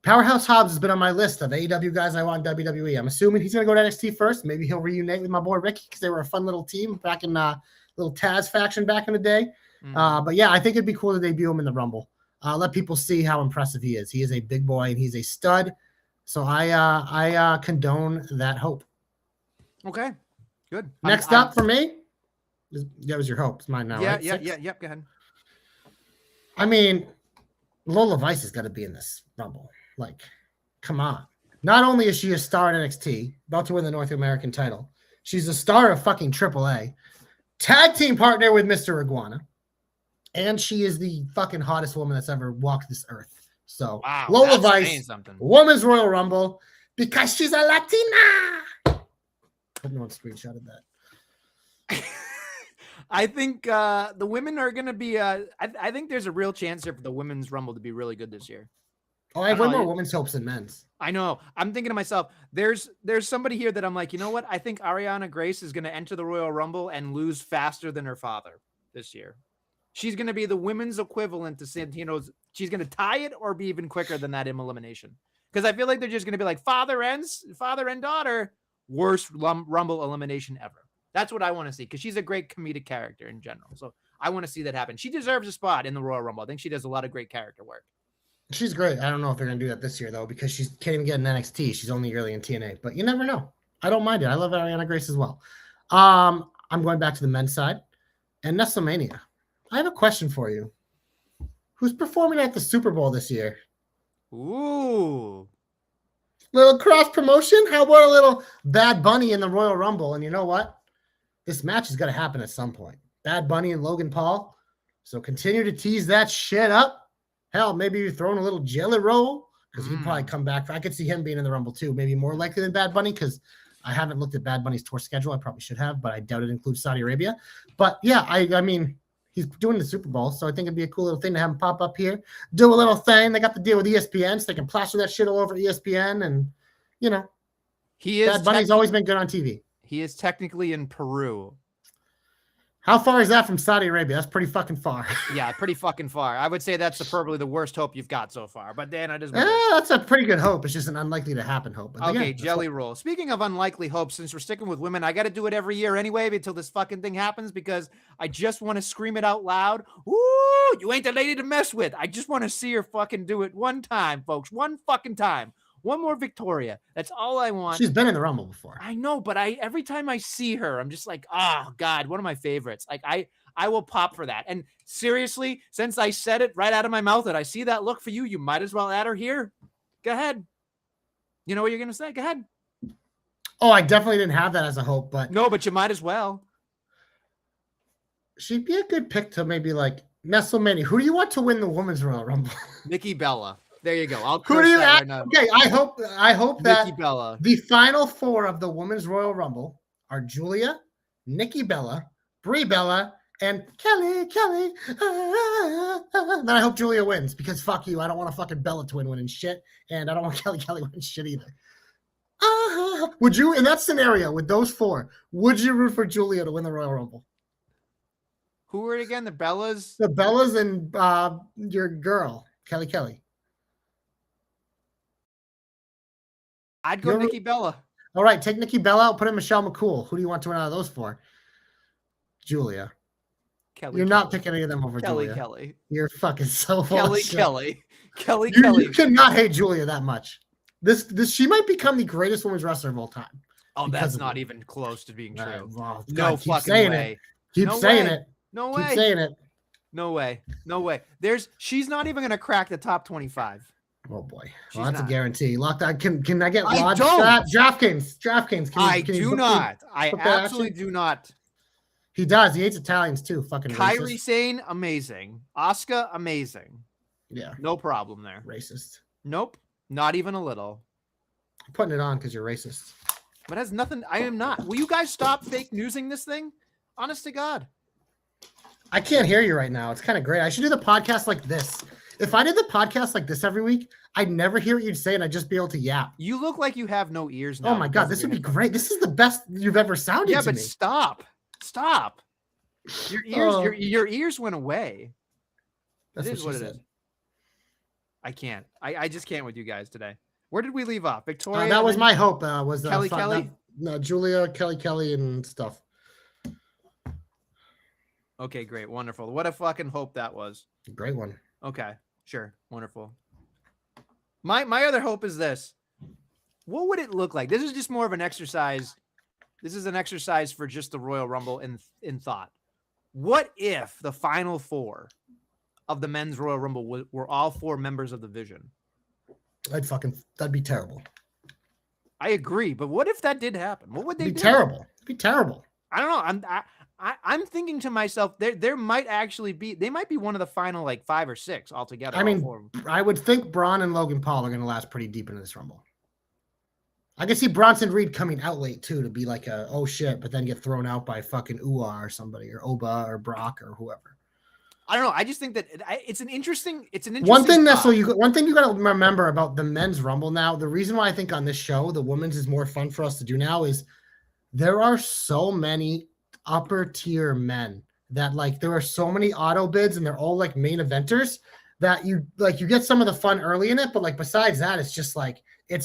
Powerhouse Hobbs has been on my list of AEW guys I want in WWE. I'm assuming he's going to go to NXT first. Maybe he'll reunite with my boy Ricky because they were a fun little team back in little Taz faction back in the day. But yeah, I think it'd be cool to debut him in the Rumble. Let people see how impressive he is. He is a big boy and he's a stud. So I condone that hope. Okay, good. Next up for me, that was your hope. It's mine now, right? Yeah. Go ahead. I mean, Lola Vice has got to be in this Rumble. Like, come on. Not only is she a star in NXT, about to win the North American title, she's a star of fucking AAA, tag team partner with Mr. Iguana, and she is the fucking hottest woman that's ever walked this earth. So, wow, Lola Vice, Women's Royal Rumble, because she's a Latina. Hope no one screenshotted that. I think the women are going to be I think there's a real chance here for the Women's Rumble to be really good this year. Oh, I have way more women's hopes than men's. I know. I'm thinking to myself, there's somebody here that I'm like, you know what? I think Ariana Grace is going to enter the Royal Rumble and lose faster than her father this year. She's going to be the women's equivalent to Santino's. She's going to tie it or be even quicker than that in elimination. Because I feel like they're just going to be like father and daughter, worst Rumble elimination ever. That's what I want to see because she's a great comedic character in general. So I want to see that happen. She deserves a spot in the Royal Rumble. I think she does a lot of great character work. She's great. I don't know if they're going to do that this year, though, because she can't even get an NXT. She's only early in TNA, but you never know. I don't mind it. I love Ariana Grace as well. I'm going back to the men's side. And Nestlemania, I have a question for you. Who's performing at the Super Bowl this year? Ooh. Little cross promotion? How about a little Bad Bunny in the Royal Rumble? And you know what? This match is going to happen at some point. Bad Bunny and Logan Paul. So continue to tease that shit up. Hell, maybe you're throwing a little jelly roll because he'd probably come back. I could see him being in the Rumble too. Maybe more likely than Bad Bunny because I haven't looked at Bad Bunny's tour schedule. I probably should have, but I doubt it includes Saudi Arabia. But yeah, I mean, he's doing the Super Bowl, so I think it'd be a cool little thing to have him pop up here, do a little thing. They got the deal with ESPN, so they can plaster that shit all over ESPN, and Bad Bunny's always been good on TV. He is technically in Peru. How far is that from Saudi Arabia? That's pretty fucking far. Yeah, pretty fucking far. I would say that's probably the worst hope you've got so far. But Dan, that's a pretty good hope. It's just an unlikely to happen hope. But okay, Jelly Roll. Speaking of unlikely hopes, since we're sticking with women, I got to do it every year anyway until this fucking thing happens because I just want to scream it out loud. Ooh, you ain't the lady to mess with. I just want to see her fucking do it one time, folks. One fucking time. One more Victoria. That's all I want. She's been in the Rumble before. I know, but every time I see her, I'm just like, oh God, one of my favorites. Like I will pop for that. And seriously, since I said it right out of my mouth and I see that look for you, you might as well add her here. Go ahead. You know what you're gonna say? Go ahead. Oh, I definitely didn't have that as a hope, but no, but you might as well. She'd be a good pick to maybe like Nestlemania. Who do you want to win the Women's Royal Rumble? Nikki Bella. There you go. Who do you right now. Okay, I hope that Nikki Bella. The final four of the Women's Royal Rumble are Julia, Nikki Bella, Brie Bella, and Kelly. Then I hope Julia wins because fuck you. I don't want a fucking Bella twin winning shit, and I don't want Kelly winning shit either. Would you, in that scenario with those four, would you root for Julia to win the Royal Rumble? Who were it again? The Bellas? The Bellas and your girl, Kelly. I'd go Nikki Bella. All right, take Nikki Bella out, put in Michelle McCool. Who do you want to win out of those four? Julia. You're not picking any of them over Julia. Kelly. You're fucking so Kelly. Kelly. You cannot hate Julia that much. This she might become the greatest women's wrestler of all time. Oh, that's not even close to being true. Well, no fucking way. Keep saying it. No way. Keep saying it. No way. She's not even gonna crack the top 25. Oh boy, well, that's a guarantee. Lockdown. Can I get lodged? DraftKings. I do not. I absolutely do not. He does. He hates Italians too. Fucking Kairi Sane, amazing. Asuka, amazing. Yeah, no problem there. Racist. Nope, not even a little. I'm putting it on because you're racist. But it has nothing. I am not. Will you guys stop fake newsing this thing? Honest to God. I can't hear you right now. It's kind of great. I should do the podcast like this. If I did the podcast like this every week, I'd never hear what you'd say, and I'd just be able to yap. You look like you have no ears now. Oh my God, this would be great. This is the best you've ever sounded to me. Yeah, but stop. Your ears went away. That is what it is. I can't. I just can't with you guys today. Where did we leave off? Victoria? That was my hope. Was Kelly? No, Julia, Kelly, and stuff. Okay, great. Wonderful. What a fucking hope that was. Great one. Okay, sure. Wonderful. My other hope is this. What would it look like? This is just more of an exercise. This is an exercise for just the Royal Rumble in thought. What if the final four of the men's Royal Rumble were all four members of the Vision? That'd be terrible. I agree, but what if that did happen? What would they do? Terrible. It'd be terrible. I don't know. I'm thinking to myself, there might actually be, they might be one of the final like 5 or 6 altogether. I mean, I would think Braun and Logan Paul are going to last pretty deep into this Rumble. I can see Bronson Reed coming out late too to be like oh shit, but then get thrown out by fucking Uwa or somebody or Oba or Brock or whoever. I don't know. I just think that it's an interesting. One thing you got to remember about the men's Rumble now. The reason why I think on this show the women's is more fun for us to do now is there are so many upper tier men that like there are so many auto bids and they're all like main eventers that you get some of the fun early in it, but like besides that it's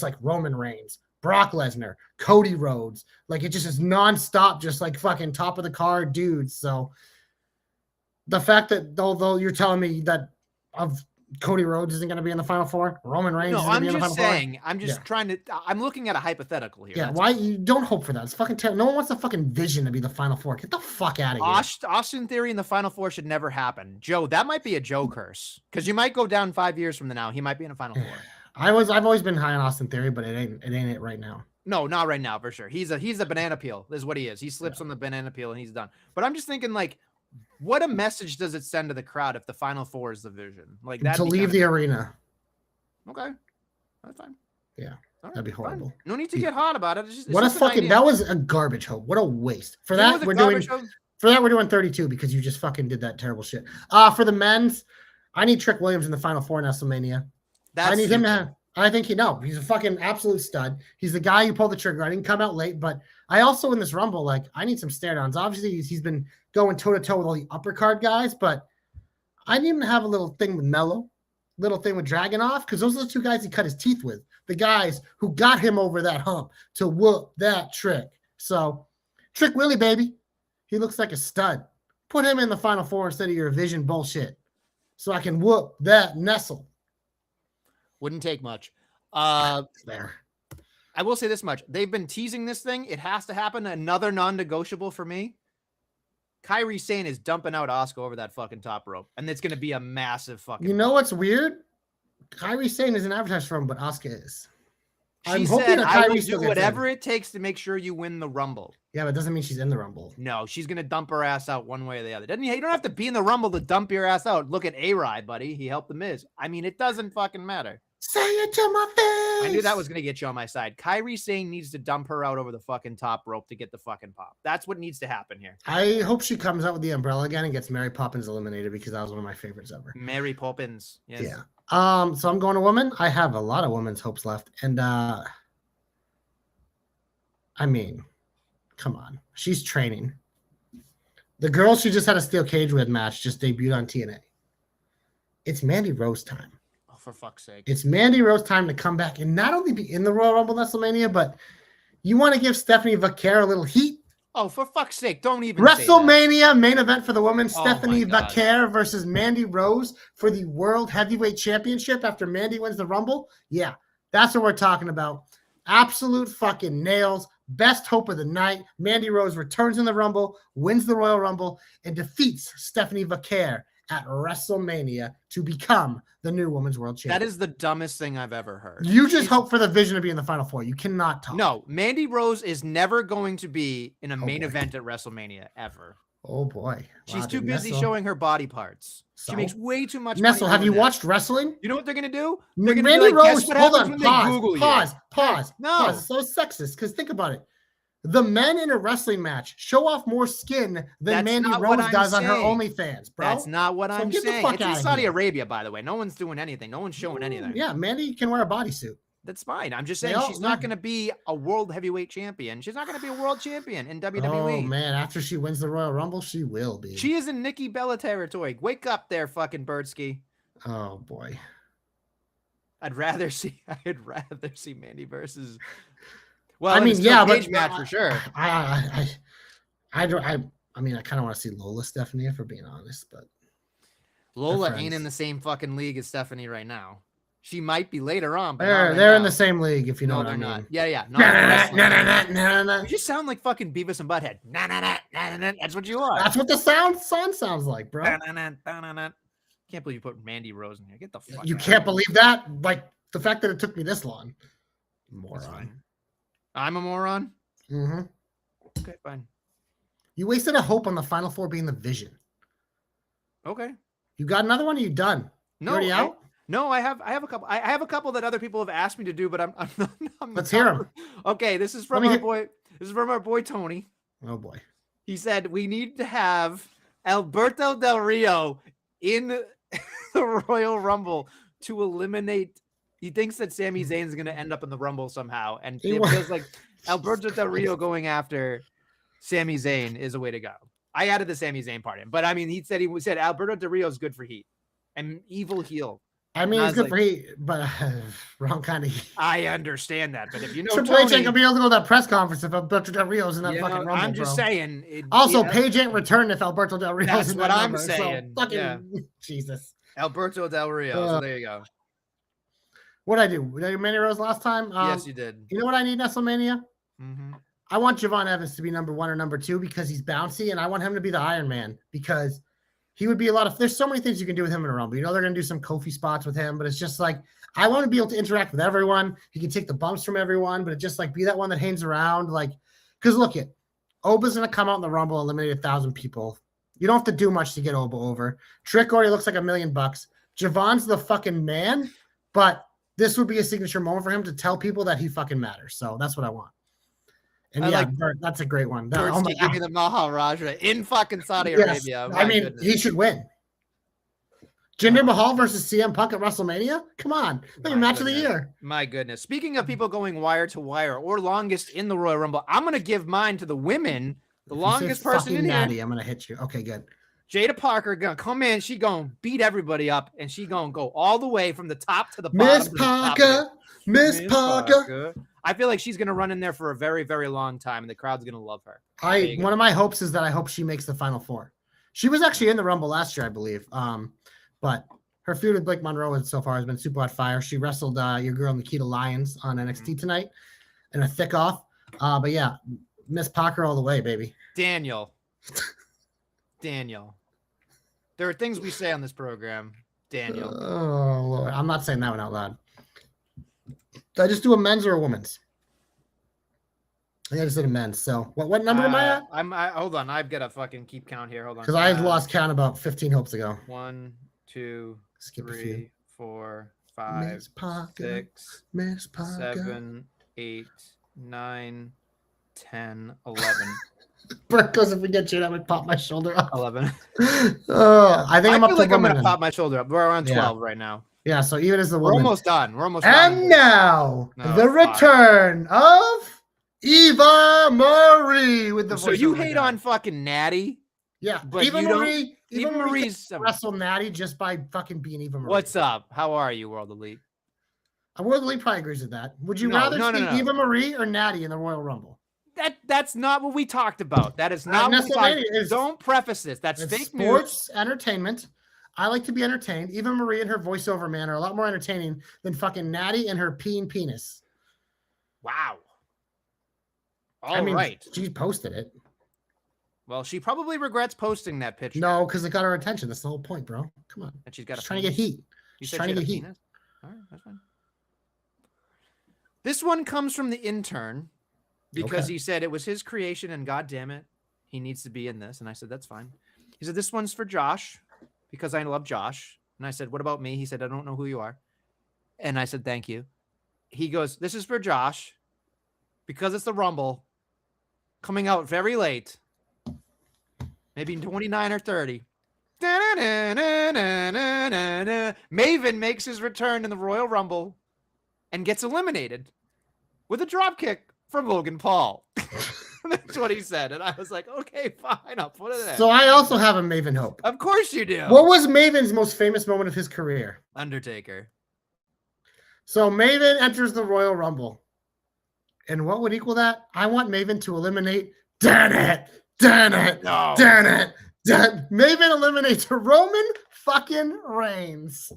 like Roman Reigns, Brock Lesnar, Cody Rhodes, like it just is nonstop, just like fucking top of the card dudes. So the fact that although you're telling me that of Cody Rhodes isn't going to be in the final four, Roman Reigns isn't going to be in the final four. I'm just trying to. I'm looking at a hypothetical here. Yeah, why you don't hope for that? It's fucking terrible. No one wants the fucking Vision to be the final four. Get the fuck out of here. Austin Theory in the final four should never happen. Joe, that might be a Joe curse because you might go down 5 years from now. He might be in a final four. I've always been high on Austin Theory, but it ain't it right now. No, not right now for sure. He's a banana peel. This is what he is. He slips on the banana peel and he's done. But I'm just thinking like, what a message does it send to the crowd if the final four is the Vision? Like that to leave the arena. Okay. That's fine. Yeah. All right, That'd be fine. horrible. No need to get hot about it. It's What a just an fucking idea. that was a garbage hope. What a waste. For It that was a we're doing garbage hope. for that we're doing 32 because you just fucking did that terrible shit. For the men's, I need Trick Williams in the final four in Nestlemania. I need him to have. I think he's a fucking absolute stud. He's the guy who pulled the trigger. I didn't come out late, but I also in this Rumble, like I need some stare downs. Obviously, he's been going toe to toe with all the upper card guys, but I need him to have a little thing with Mello, little thing with Dragunov, because those are the two guys he cut his teeth with. The guys who got him over that hump to whoop that Trick. So, Trick Willie, baby. He looks like a stud. Put him in the final four instead of your Vision bullshit so I can whoop that Nestle. Wouldn't take much. There. I will say this much. They've been teasing this thing. It has to happen. Another non-negotiable for me. Kairi Sane is dumping out Asuka over that fucking top rope. And it's going to be a massive fucking... You know what's weird? Kairi Sane isn't advertised for him, but Asuka is. She said, I will do whatever it takes to make sure you win the Rumble. Yeah, but it doesn't mean she's in the Rumble. No, she's going to dump her ass out one way or the other. You don't have to be in the Rumble to dump your ass out. Look at A-Rye, buddy. He helped the Miz. I mean, it doesn't fucking matter. Say it to my face. I knew that was going to get you on my side. Kairi Sane needs to dump her out over the fucking top rope to get the fucking pop. That's what needs to happen here. I hope she comes out with the umbrella again and gets Mary Poppins eliminated because that was one of my favorites ever. Mary Poppins. Yes. Yeah. So I'm going to woman. I have a lot of women's hopes left. And I mean, come on. She's training. The girl she just had a steel cage with match just debuted on TNA. It's Mandy Rose time. Oh, for fuck's sake. It's Mandy Rose time to come back and not only be in the Royal Rumble Nestlemania, but you want to give Stephanie Vaquer a little heat. Oh, for fuck's sake. Don't even WrestleMania main event for the women. Oh Stephanie Vaquer versus Mandy Rose for the World Heavyweight Championship after Mandy wins the Rumble. Yeah, that's what we're talking about. Absolute fucking nails. Best hope of the night. Mandy Rose returns in the Rumble, wins the Royal Rumble, and defeats Stephanie Vaquer at WrestleMania to become the new Women's World Champion. That is the dumbest thing I've ever heard. You just hope for the Vision to be in the Final Four. You cannot talk. No, Mandy Rose is never going to be in a main event at WrestleMania, ever. Oh, boy. She's too busy showing her body parts. So? She makes way too much Nestle, money. have you watched wrestling? You know what they're going to do? They're Mandy be like, Rose, guess what hold happens on, when they Google pause. No. Pause. It's so sexist because think about it. The men in a wrestling match show off more skin than That's Mandy not Rose what I'm does on her saying. OnlyFans, bro. That's not what I'm get the saying. fuck It's in outta Saudi here. Arabia, by the way. No one's doing anything. No one's showing anything. Yeah, Mandy can wear a bodysuit. That's fine. I'm just saying she's not going to be a world heavyweight champion. She's not going to be a world champion in WWE. Oh, man. After she wins the Royal Rumble, she will be. She is in Nikki Bella territory. Wake up there, fucking Birdsky. Oh, boy. I'd rather see Mandy versus... Well, I mean, yeah, but match for sure. I mean, I kind of want to see Lola Stephanie, if we're being honest, but Lola ain't in the same fucking league as Stephanie right now. She might be later on, but they're in the same league, if you know what I mean. Not. Yeah. No. You just sound like fucking Beavis and Butthead. That's what you are. That's what the song sounds like, bro. Can't believe you put Mandy Rose in here. Get the fuck. You can't believe that? Like the fact that it took me this long. Moron. I'm a moron. Mm-hmm. Okay, fine. You wasted a hope on the Final Four being the Vision. Okay. You got another one? Or you done? No, you already out? No, I have a couple. I have a couple that other people have asked me to do, but I'm Let's hear them. Okay, this is from our boy. This is from our boy Tony. Oh boy. He said we need to have Alberto Del Rio in the Royal Rumble to eliminate. He thinks that Sami Zayn is going to end up in the Rumble somehow, and it feels like Alberto Del Rio going after Sami Zayn is a way to go. I added the Sami Zayn part in, but I mean, he said Alberto Del Rio is good for heat and evil heel. I mean, it's good for heat, but wrong kind of heat. I understand that, but if you know Triple H ain't gonna be able to go to that press conference if Alberto Del Rio's in that fucking Rumble. I'm just saying. Paige ain't returning if Alberto Del Rio's in that That's what number, I'm saying. So fucking Jesus. Alberto Del Rio. So there you go. What I do? Did I do Mandy Rose last time? Yes, you did. You know what I need, Nestlemania? Mm-hmm. I want Javon Evans to be number 1 or number 2 because he's bouncy, and I want him to be the Iron Man because he would be a lot of. There's so many things you can do with him in a Rumble. You know they're going to do some Kofi spots with him, but it's just like I want to be able to interact with everyone. He can take the bumps from everyone, but it just like be that one that hangs around. Like, because look it, Oba's going to come out in the Rumble, eliminate 1,000 people. You don't have to do much to get Oba over. Trick already looks like $1 million. Javon's the fucking man, but this would be a signature moment for him to tell people that he fucking matters. So that's what I want. And I like that's a great one. George, give me the Maharaja in fucking Saudi Yes. Arabia. I mean, he should win. Jinder Mahal versus CM Punk at WrestleMania? Come on. Maybe match of the year. My goodness. Speaking of people going wire to wire or longest in the Royal Rumble, I'm going to give mine to the women. The longest person in Natty, here. I'm going to hit you. Okay, good. Jada Parker going to come in. She going to beat everybody up, and she going to go all the way from the top to the bottom. Miss Parker. I feel like she's going to run in there for a very, very long time, and the crowd's going to love her. One of my hopes is that I hope she makes the Final Four. She was actually in the Rumble last year, I believe. But her feud with Blake Monroe so far has been super hot fire. She wrestled your girl Nikita Lyons on NXT tonight in a thick off. But yeah, Miss Parker all the way, baby. Daniel. There are things we say on this program, Daniel. Oh, Lord. I'm not saying that one out loud. Did I just do a men's or a woman's? I think I just did a men's. So what number am I at? Hold on. I've got to fucking keep count here. Hold on. Because I lost count about 15 hopes ago. 1, 2, 3, 4, 5, 6, 7, 8, 9, 10, 11. Because if we get you, that would pop my shoulder up. 11. I think I'm up to like I'm going to pop my shoulder up. We're around 12 right now. Yeah, so even as the woman. We're almost done. And now, the return of Eva Marie with the voice. So you hate on fucking Natty? Yeah, but Eva Marie's wrestle Natty just by fucking being Eva Marie. What's up? How are you, World Elite? World Elite probably agrees with that. Would you rather see Eva Marie or Natty in the Royal Rumble? That's not what we talked about. That is not what we talked about. Don't preface this. That's fake news. Sports entertainment. I like to be entertained. Eva Marie and her voiceover man are a lot more entertaining than fucking Natty and her peeing penis. Wow. Right. She posted it. Well, she probably regrets posting that picture. No, because it got her attention. That's the whole point, bro. Come on. And she's trying to get heat. She's trying to get heat. All right, that's fine. This one comes from the intern because he said it was his creation and God damn it, he needs to be in this. And I said, that's fine. He said, this one's for Josh because I love Josh. And I said, what about me? He said, I don't know who you are. And I said, thank you. He goes, this is for Josh because it's the Rumble coming out very late. Maybe 29 or 30. Maven makes his return in the Royal Rumble and gets eliminated with a drop kick from Logan Paul. That's what he said. And I was like, okay, fine. I'll put it in. So I also have a Maven hope. Of course you do. What was Maven's most famous moment of his career? Undertaker. So Maven enters the Royal Rumble. And what would equal that? I want Maven to eliminate Maven eliminates Roman fucking Reigns.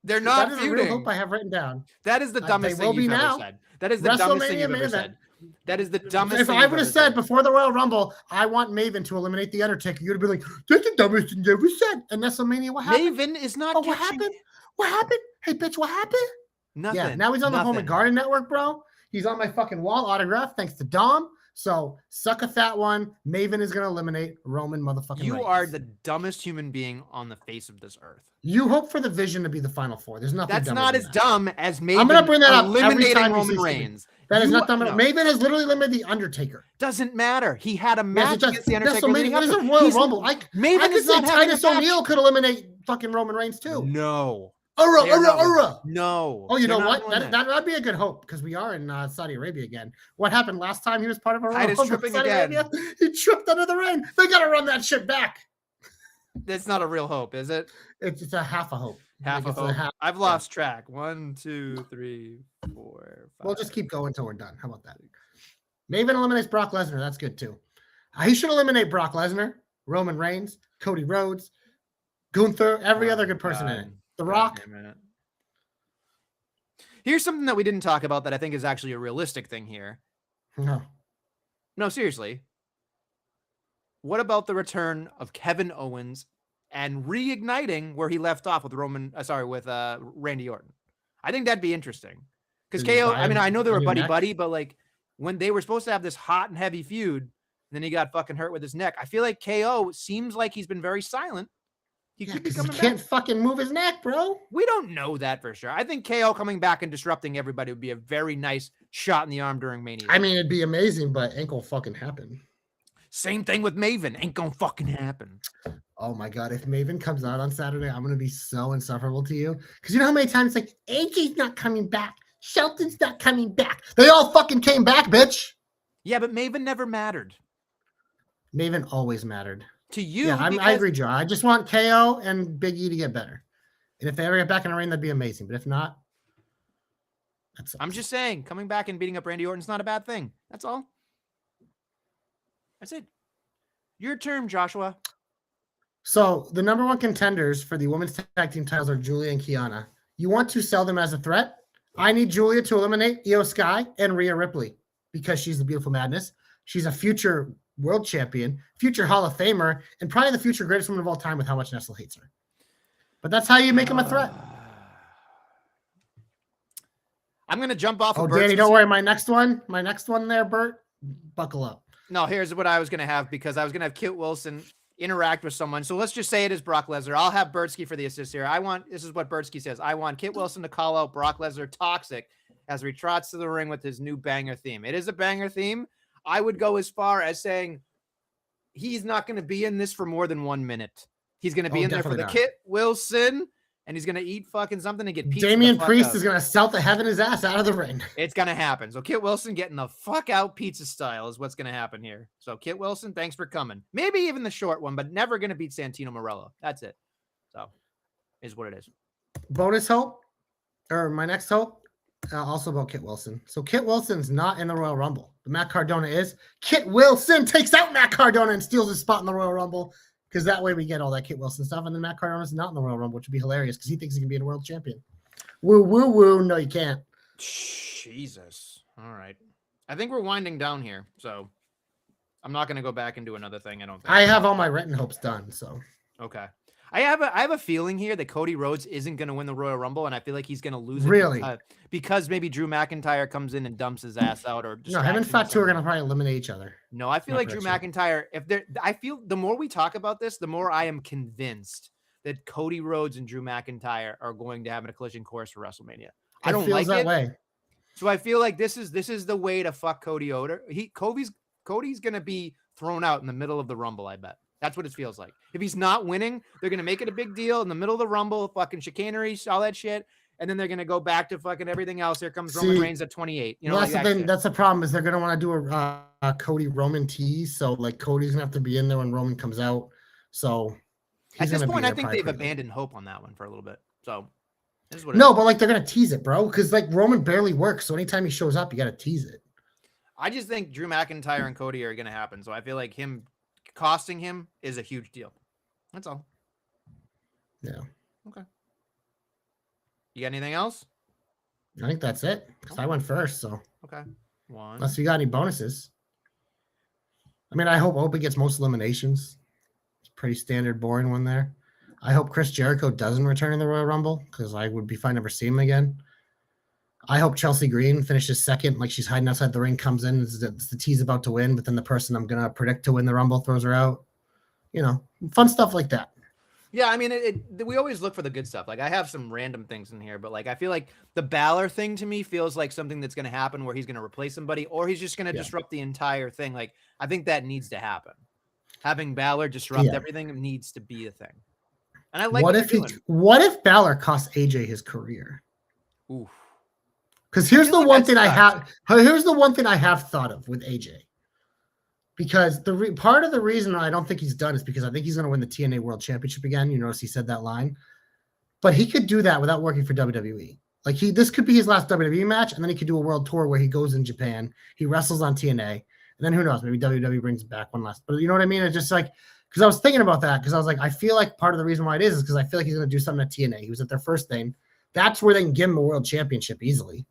They're not feuding. That is a real hope I have written down. That is the dumbest thing you've ever said. That is the dumbest thing you've ever said. That is the dumbest thing. If I would have said before the Royal Rumble, I want Maven to eliminate the Undertaker, you'd have been like, that's the dumbest thing you ever said. And Nestlemania, what happened? Maven is not what happened? What happened? Hey, bitch, what happened? Nothing. Yeah, now he's on the Home and Garden Network, bro. He's on my fucking wall autograph thanks to Dom. So suck at that one. Maven is going to eliminate Roman motherfucking Reigns. You are the dumbest human being on the face of this earth. You hope for the Vision to be the Final Four. There's nothing. That's not as dumb as Maven. I'm going to bring that up eliminating Roman Reigns. That is not dumb. No. Maven has literally eliminated the Undertaker. Doesn't matter. He had a match against the Undertaker. What is a Royal Rumble? Maven I could say Titus O'Neil could eliminate fucking Roman Reigns too. No. No. Oh, you know what? That'd be a good hope because we are in Saudi Arabia again. What happened last time he was part of a Royal Rumble? Tripping again. Arabia? He tripped under the rain. They got to run that shit back. That's not a real hope, is it? It's a half a hope. Half a hope. I've lost track. 1, 2, 3, 4, 5. We'll just keep going until we're done. How about that? Maven eliminates Brock Lesnar. That's good too. He should eliminate Brock Lesnar, Roman Reigns, Cody Rhodes, Gunther, every other good person in it. The Rock. Here's something that we didn't talk about that I think is actually a realistic thing here. No, seriously. What about the return of Kevin Owens and reigniting where he left off with Randy Orton? I think that'd be interesting. Because KO, I know they were buddy, but like when they were supposed to have this hot and heavy feud, then he got fucking hurt with his neck. I feel like KO seems like he's been very silent He Yeah, could be because he coming can't back. fucking move his neck, bro. We don't know that for sure. I think KO coming back and disrupting everybody would be a very nice shot in the arm during Mania. I mean, it'd be amazing, but ain't gonna fucking happen. Same thing with Maven. Ain't gonna fucking happen. Oh my god, if Maven comes out on Saturday, I'm gonna be so insufferable to you. Because you know how many times like AJ's not coming back, Shelton's not coming back. They all fucking came back, bitch. Yeah, but Maven never mattered Maven always mattered. to you. Yeah, I agree, Joe. I just want KO and Big E to get better. And if they ever get back in a ring, that'd be amazing. But if not, I'm just saying, coming back and beating up Randy Orton's not a bad thing. That's all. That's it. Your turn, Joshua. So the number one contenders for the women's tag team titles are Julia and Kiana. You want to sell them as a threat? I need Julia to eliminate Io Sky and Rhea Ripley because she's the beautiful madness. She's a future world champion, future Hall of Famer, and probably the future greatest woman of all time with how much Nestle hates her. But that's how you make him a threat. I'm going to jump off of Bert's. Danny, don't worry. My next one there, Bert, buckle up. No, here's what I was going to have because I was going to have Kit Wilson interact with someone. So let's just say it is Brock Lesnar. I'll have Bertsky for the assist here. This is what Bertsky says. I want Kit Wilson to call out Brock Lesnar toxic as he trots to the ring with his new banger theme. It is a banger theme. I would go as far as saying he's not going to be in this for more than 1 minute. He's going to be in there for the Kit Wilson, and he's going to eat fucking something and get pizza. Damian Priest is going to salt the heaven his ass out of the ring. It's going to happen. So Kit Wilson getting the fuck out pizza style is what's going to happen here. So Kit Wilson, thanks for coming. Maybe even the short one, but never going to beat Santino Marella. That's it. So is what it is. Bonus hope, or my next hope, also about Kit Wilson. So Kit Wilson's not in the Royal Rumble, but Matt Cardona is. Kit Wilson takes out Matt Cardona and steals his spot in the Royal Rumble. Because that way we get all that Kit Wilson stuff, and then Matt Cardona's not in the Royal Rumble, which would be hilarious because he thinks he can be a world champion. Woo, woo, woo. No, you can't. Jesus. All right. I think we're winding down here, so I'm not going to go back and do another thing. I don't think. I have all my written hopes done, so. Okay. I have a feeling here that Cody Rhodes isn't going to win the Royal Rumble, and I feel like he's going to lose it. Really? Because maybe Drew McIntyre comes in and dumps his ass out, or no, him and Fatu are going to probably eliminate each other. No, I feel like Drew McIntyre. I feel the more we talk about this, the more I am convinced that Cody Rhodes and Drew McIntyre are going to have a collision course for WrestleMania. I don't like that it. Way. So I feel like this is the way to fuck Cody over. Cody's going to be thrown out in the middle of the Rumble. I bet. That's what it feels like. If he's not winning, they're going to make it a big deal in the middle of the Rumble, fucking chicanery, all that shit. And then they're going to go back to fucking everything else. Here comes Roman Reigns at 28. You know, that's the thing. That's the problem is they're going to want to do a Cody Roman tease. So like Cody's going to have to be in there when Roman comes out. So at this point, I think they've abandoned hope on that one for a little bit. So this is what but like they're going to tease it, bro. Because like Roman barely works. So anytime he shows up, you got to tease it. I just think Drew McIntyre and Cody are going to happen. So I feel like him costing him is a huge deal. That's all. Yeah. Okay. You got anything else? I think that's it. Because I went first, so. Okay. One. Unless you got any bonuses. I mean, I hope he gets most eliminations. It's a pretty standard, boring one there. I hope Chris Jericho doesn't return in the Royal Rumble because I would be fine never see him again. I hope Chelsea Green finishes second, like she's hiding outside the ring, comes in, it's the tease about to win, but then the person I'm going to predict to win the Rumble throws her out. You know, fun stuff like that. Yeah, I mean, we always look for the good stuff. Like, I have some random things in here, but, like, I feel like the Balor thing to me feels like something that's going to happen where he's going to replace somebody or he's just going to disrupt the entire thing. Like, I think that needs to happen. Having Balor disrupt everything needs to be a thing. And I like what if Balor costs AJ his career? Oof. Because here's the one thing I have. Here's the one thing I have thought of with AJ. Because part of the reason I don't think he's done is because I think he's going to win the TNA World Championship again. You notice he said that line, but he could do that without working for WWE. Like this could be his last WWE match, and then he could do a world tour where he goes in Japan, he wrestles on TNA, and then who knows? Maybe WWE brings back one last. But you know what I mean? It's just like because I was thinking about that because I was like, I feel like part of the reason why it is because I feel like he's going to do something at TNA. He was at their first thing. That's where they can give him a world championship easily.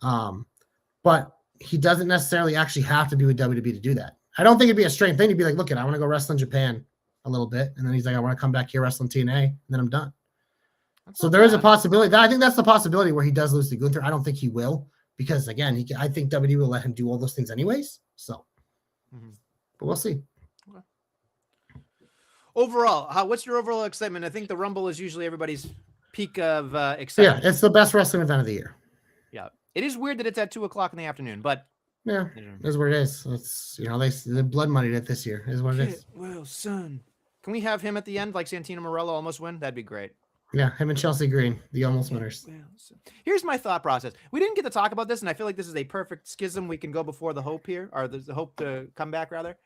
But he doesn't necessarily actually have to be with WWE to do that. I don't think it'd be a strange thing to be like, look, I want to go wrestle in Japan a little bit. And then he's like, I want to come back here, wrestle in TNA, and then I'm done. So there is a possibility. I think that's the possibility where he does lose to Gunther. I don't think he will because, again, I think WWE will let him do all those things anyways. So, but we'll see. Okay. Overall, what's your overall excitement? I think the Rumble is usually everybody's peak of Yeah, excitement. it's the best wrestling event of the year. Yeah, it is weird that it's at 2 o'clock in the afternoon, but Yeah, is what it is. It's they blood moneyed it this year. Is what it Kit is. Wilson. Can we have him at the end, like Santino Morello almost win? That'd be great. Yeah, him and Chelsea Green, the almost Kit winners. Wilson. Here's my thought process. We didn't get to talk about this, and I feel like this is a perfect schism. We can go before the Hope here, or the Hope to come back rather.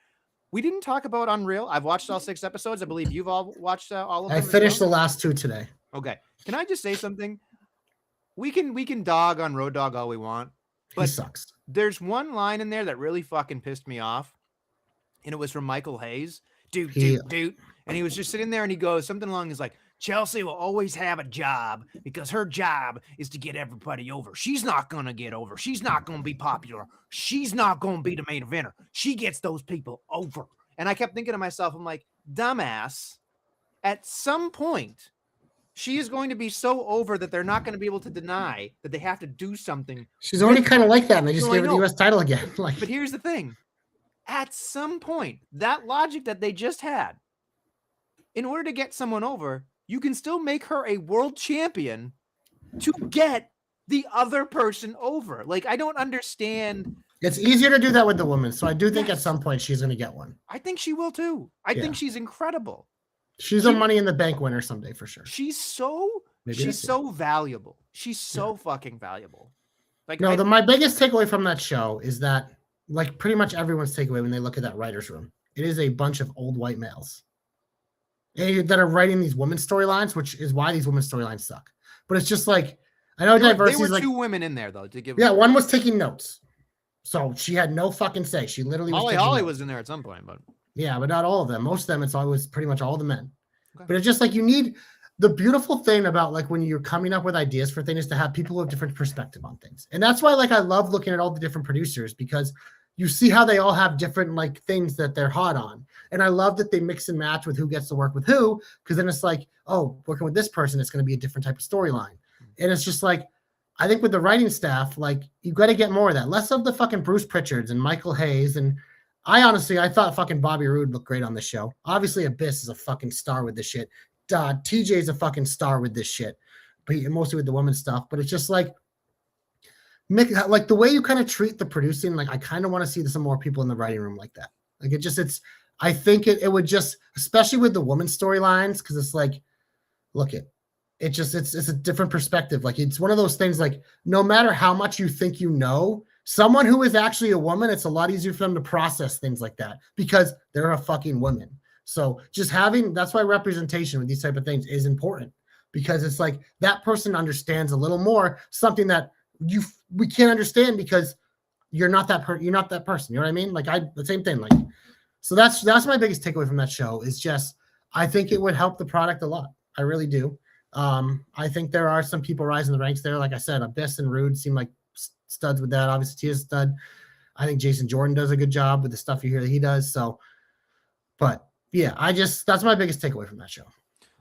We didn't talk about Unreal. I've watched all 6 episodes. I believe you've all watched all of them. I finished the last 2 today. Okay. Can I just say something? We can dog on Road Dogg all we want, but He sucks. there's one line in there that really fucking pissed me off, and it was from Michael Hayes. Dude. And he was just sitting there, and he goes something along is like, Chelsea will always have a job because her job is to get everybody over. She's not going to get over. She's not going to be popular. She's not going to be the main eventer. She gets those people over. And I kept thinking to myself, I'm like, dumbass, at some point, she is going to be so over that they're not going to be able to deny that they have to do something. She's already kind of like that, and they just No, gave I her the know. U.S. title again. Like, But here's the thing. At some point, that logic that they just had, in order to get someone over, you can still make her a world champion to get the other person over. Like, I don't understand. it's easier to do that with the woman, so I do think Yes. at some point she's going to get one. I think she will too. I Yeah. think she's incredible. She's a Money in the Bank winner someday for sure. She's so Maybe she's this year. so valuable. She's so fucking valuable. Like, No, my biggest takeaway from that show is that, like, pretty much everyone's takeaway when they look at that writer's room, it is a bunch of old white males that are writing these women's storylines, which is why these women's storylines suck. But it's just like, I know diversity there is were like, 2 women in there though to give. yeah, one was taking notes, so she had no fucking say. She literally was Holly notes. was in there at some point, but Yeah, but not all of them. Most of them, it's always pretty much all the men. Okay. But it's just like you need the beautiful thing about like when you're coming up with ideas for things is to have people with different perspective on things. And that's why like I love looking at all the different producers because you see how they all have different like things that they're hot on. And I love that they mix and match with who gets to work with who, because then it's like, oh, working with this person, it's going to be a different type of storyline. And it's just like, I think with the writing staff, like you got to get more of that. Less of the fucking Bruce Pritchards and Michael Hayes. And I thought fucking Bobby Roode looked great on this show. Obviously, Abyss is a fucking star with this shit. TJ's a fucking star with this shit, but mostly with the women's stuff. But it's just like, like the way you kind of treat the producing, like I kind of want to see some more people in the writing room like that. Like I think it would just, especially with the women's storylines, because it's like, look it's a different perspective. Like it's one of those things like no matter how much you think you know, someone who is actually a woman, it's a lot easier for them to process things like that because they're a fucking woman. So just that's why representation with these type of things is important because it's like that person understands a little more something that we can't understand because you're not that person. You know what I mean? Like the same thing. Like, so that's my biggest takeaway from that show is just, I think it would help the product a lot. I really do. I think there are some people rising the ranks there. Like I said, Abyss and Rude seem like studs with that. Obviously, Tia's a stud. I think Jason Jordan does a good job with the stuff you hear that he does. So, but yeah, that's my biggest takeaway from that show.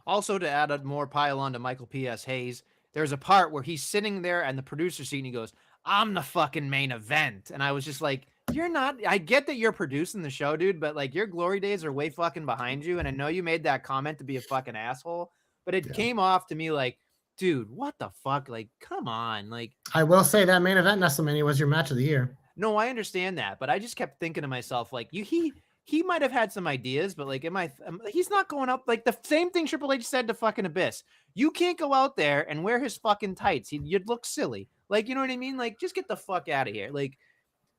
Also, to add a more pile on to Michael P.S. Hayes, there's a part where he's sitting there and the producer seat and he goes, I'm the fucking main event. And I was just like, you're not, I get that you're producing the show, dude, but like your glory days are way fucking behind you. And I know you made that comment to be a fucking asshole, but it came off to me like, dude, what the fuck? Like, come on. Like, I will say that main event Nestlemania was your match of the year. No, I understand that, but I just kept thinking to myself, like, he might have had some ideas, but like, he's not going up like the same thing Triple H said to fucking Abyss. You can't go out there and wear his fucking tights. You'd look silly. Like, you know what I mean? Like, just get the fuck out of here. Like,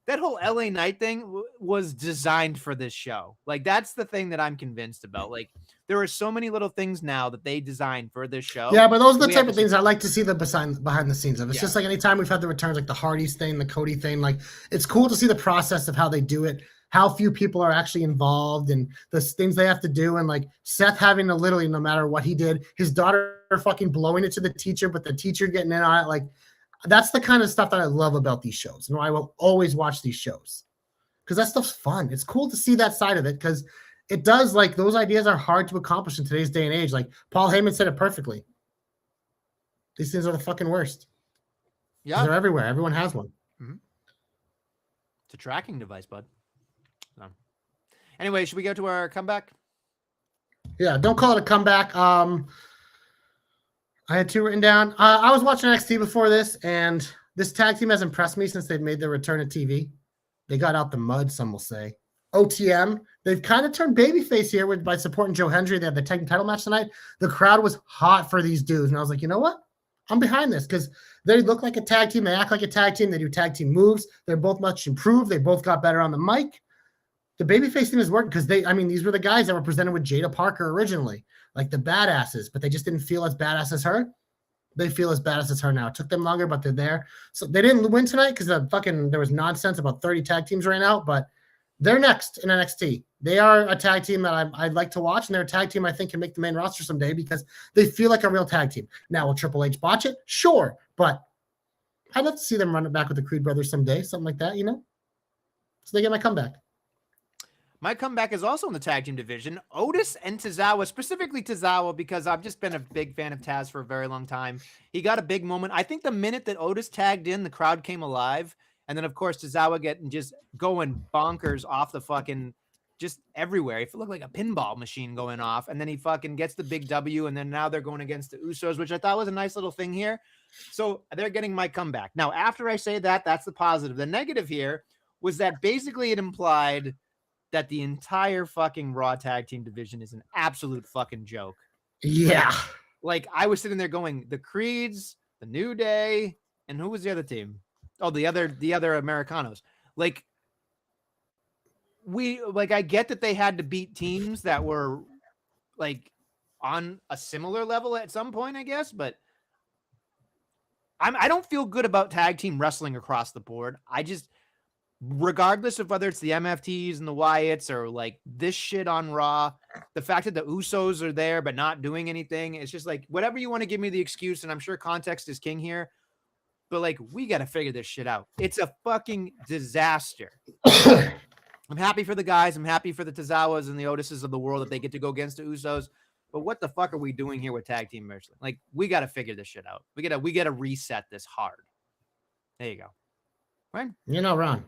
that whole LA Knight thing was designed for this show. Like, that's the thing that I'm convinced about. Like, there are so many little things now that they designed for this show. Yeah, but those are the type of things I like to see the behind the scenes of. It's Yeah. just like anytime we've had the returns, like the Hardys thing, the Cody thing, like it's cool to see the process of how they do it, how few people are actually involved and the things they have to do. And like Seth having to literally, no matter what he did, his daughter fucking blowing it to the teacher, but the teacher getting in on it. Like, that's the kind of stuff that I love about these shows. And I will always watch these shows because that stuff's fun. It's cool to see that side of it because it does, like, those ideas are hard to accomplish in today's day and age. Like Paul Heyman said it perfectly. These things are the fucking worst. Yeah. They're everywhere. Everyone has one. Mm-hmm. It's a tracking device, bud. So. Anyway, should we go to our comeback? Yeah, don't call it a comeback. I had two written down. I was watching NXT before this, and this tag team has impressed me since they've made their return to TV. They got out the mud, some will say. OTM, they've kind of turned babyface here by supporting Joe Hendry. They had the tag team title match tonight. The crowd was hot for these dudes, and I was like, you know what? I'm behind this because they look like a tag team. They act like a tag team. They do tag team moves. They're both much improved. They both got better on the mic. The babyface team is working because these were the guys that were presented with Jada Parker originally, like the badasses, but they just didn't feel as badass as her. They feel as badass as her now. It took them longer, but they're there. So they didn't win tonight because there was nonsense about 30 tag teams right now, but they're next in NXT. They are a tag team that I'd like to watch, and they're a tag team I think can make the main roster someday because they feel like a real tag team. Now, will Triple H botch it? Sure, but I'd love to see them run it back with the Creed brothers someday, something like that, So they get my comeback. My comeback is also in the tag team division. Otis and Tozawa, specifically Tozawa, because I've just been a big fan of Taz for a very long time. He got a big moment. I think the minute that Otis tagged in, the crowd came alive. And then, of course, Tozawa getting just going bonkers off the fucking just everywhere. He looked like a pinball machine going off. And then he fucking gets the big W. And then now they're going against the Usos, which I thought was a nice little thing here. So they're getting my comeback. Now, after I say that, that's the positive. The negative here was that basically it implied that the entire fucking Raw tag team division is an absolute fucking joke. Yeah. Like I was sitting there going, the Creeds, the New Day, and who was the other team? Oh, the other Americanos. Like I get that they had to beat teams that were like on a similar level at some point, I guess, but I don't feel good about tag team wrestling across the board. Regardless of whether it's the MFTs and the Wyatts or like this shit on Raw, the fact that the Usos are there but not doing anything, it's just like whatever you want to give me the excuse, and I'm sure context is king here, but like we got to figure this shit out. It's a fucking disaster. I'm happy for the guys. I'm happy for the Tozawas and the Otises of the world that they get to go against the Usos. But what the fuck are we doing here with tag team wrestling? Like we got to figure this shit out. We got to reset this hard. There you go. Right? You're not wrong.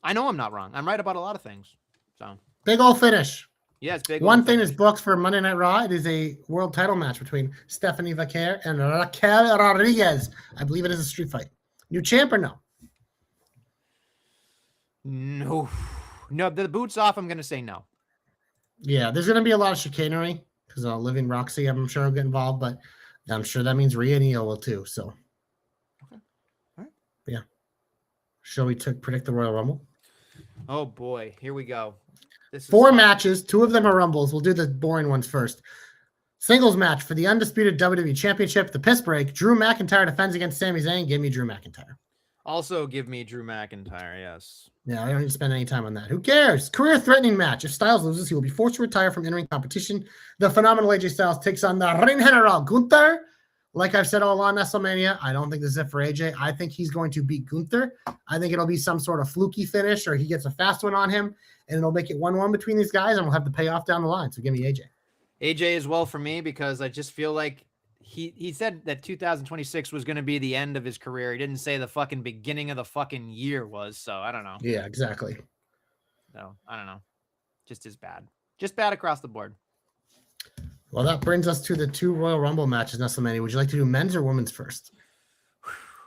I know I'm not wrong. I'm right about a lot of things. So big old finish. Yeah, it's big. One thing is booked for Monday Night Raw. It is a world title match between Stephanie Vaquer and Raquel Rodriguez. I believe it is a street fight. New champ or no? No. The boots off. I'm going to say no. Yeah, there's going to be a lot of chicanery because Living Roxy, I'm sure, will get involved, but I'm sure that means Rhea and Io will too. So, okay. All right. Yeah. Shall we predict the Royal Rumble? Oh boy, here we go. Four matches, two of them are Rumbles. We'll do the boring ones first. Singles match for the undisputed WWE Championship, the piss break. Drew McIntyre defends against Sami Zayn. Give me Drew McIntyre. Also give me Drew McIntyre, yes. Yeah, I don't need to spend any time on that. Who cares? Career-threatening match. If Styles loses, he will be forced to retire from in-ring competition. The phenomenal AJ Styles takes on the Ring General Gunther. Like I've said all along, Nestlemania, I don't think this is it for AJ. I think he's going to beat Gunther. I think it'll be some sort of fluky finish or he gets a fast one on him, and it'll make it 1-1 between these guys, and we'll have the payoff down the line. So give me AJ. AJ as well for me because I just feel like he said that 2026 was going to be the end of his career. He didn't say the fucking beginning of the fucking year was, so I don't know. Yeah, exactly. So I don't know. Just as bad. Just bad across the board. Well, that brings us to the two Royal Rumble matches, Nestlemania. Would you like to do men's or women's first?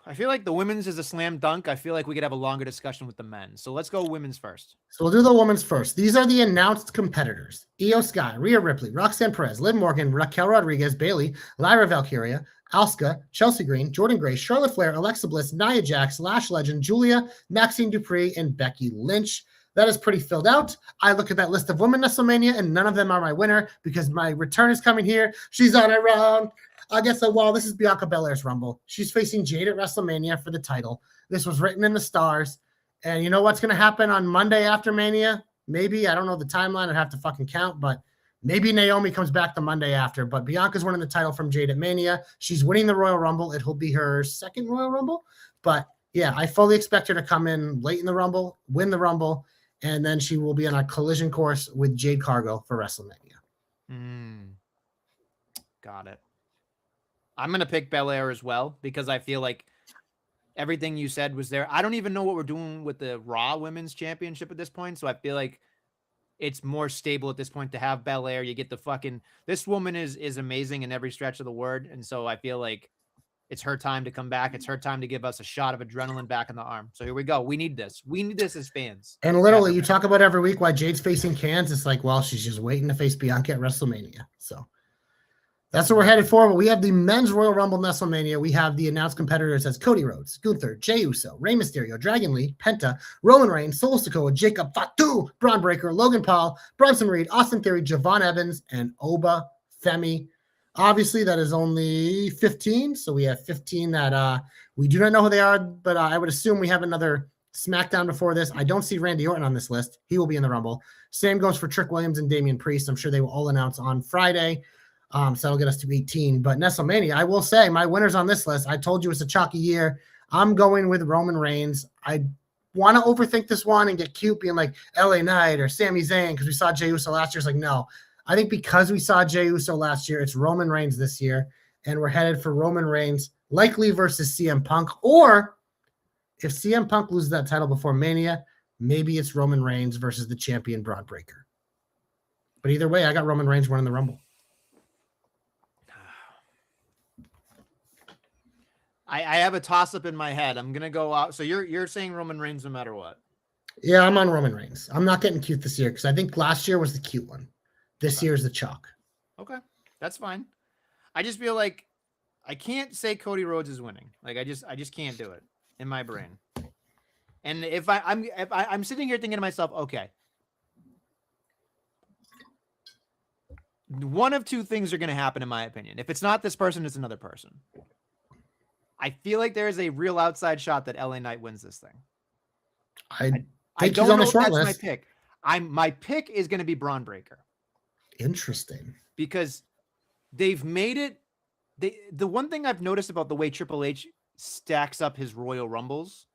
I feel like the women's is a slam dunk. I feel like we could have a longer discussion with the men. So let's go women's first. So we'll do the women's first. These are the announced competitors. Io Sky, Rhea Ripley, Roxanne Perez, Liv Morgan, Raquel Rodriguez, Bayley, Lyra Valkyria, Asuka, Chelsea Green, Jordan Grace, Charlotte Flair, Alexa Bliss, Nia Jax, Lash Legend, Julia, Maxine Dupree, and Becky Lynch. That is pretty filled out. I look at that list of women, Nestlemania, and none of them are my winner because my return is coming here. She's on her own. I guess, well, this is Bianca Belair's Rumble. She's facing Jade at WrestleMania for the title. This was written in the stars. And you know what's going to happen on Monday after Mania? Maybe, I don't know the timeline. I'd have to fucking count, but maybe Naomi comes back the Monday after. But Bianca's winning the title from Jade at Mania. She's winning the Royal Rumble. It'll be her second Royal Rumble. But, yeah, I fully expect her to come in late in the Rumble, win the Rumble, and then she will be on a collision course with Jade Cargill for WrestleMania. Got it. I'm going to pick Belair as well because I feel like everything you said was there. I don't even know what we're doing with the Raw Women's Championship at this point, so I feel like it's more stable at this point to have Belair. You get the fucking, this woman is amazing in every stretch of the word. And so I feel like it's her time to come back. It's her time to give us a shot of adrenaline back in the arm. So here we go. We need this. We need this as fans. And literally, you talk about every week why Jade's facing Cans. It's like, well, she's just waiting to face Bianca at WrestleMania. So that's what we're headed for. But we have the men's Royal Rumble Nestlemania. We have the announced competitors as Cody Rhodes, Gunther, Jey Uso, Rey Mysterio, Dragon Lee, Penta, Roman Reigns, Solo Sikoa, Jacob Fatu, Braun Breaker, Logan Paul, Bronson Reed, Austin Theory, Javon Evans, and Oba Femi. Obviously, that is only 15. So we have 15 that we do not know who they are, but I would assume we have another SmackDown before this. I don't see Randy Orton on this list. He will be in the Rumble. Same goes for Trick Williams and Damian Priest. I'm sure they will all announce on Friday. So that'll get us to 18. But Nestlemania, I will say my winners on this list. I told you it's a chalky year. I'm going with Roman Reigns. I want to overthink this one and get cute being like LA Knight or Sami Zayn because we saw Jey Uso last year. It's like, no. I think because we saw Jey Uso last year, it's Roman Reigns this year. And we're headed for Roman Reigns, likely versus CM Punk. Or if CM Punk loses that title before Mania, maybe it's Roman Reigns versus the champion Braun Breaker. But either way, I got Roman Reigns winning the Rumble. I have a toss-up in my head. I'm gonna go out. So you're saying Roman Reigns no matter what? Yeah, I'm on Roman Reigns. I'm not getting cute this year because I think last year was the cute one. This year is the chalk. Okay, that's fine. I just feel like I can't say Cody Rhodes is winning. Like I just can't do it in my brain. And if I'm sitting here thinking to myself, okay, one of two things are going to happen in my opinion. If it's not this person, it's another person. I feel like there is a real outside shot that LA Knight wins this thing. I don't know if that's my pick. My pick is going to be Braun Breaker. Interesting. Because they've made it. The one thing I've noticed about the way Triple H stacks up his Royal Rumbles,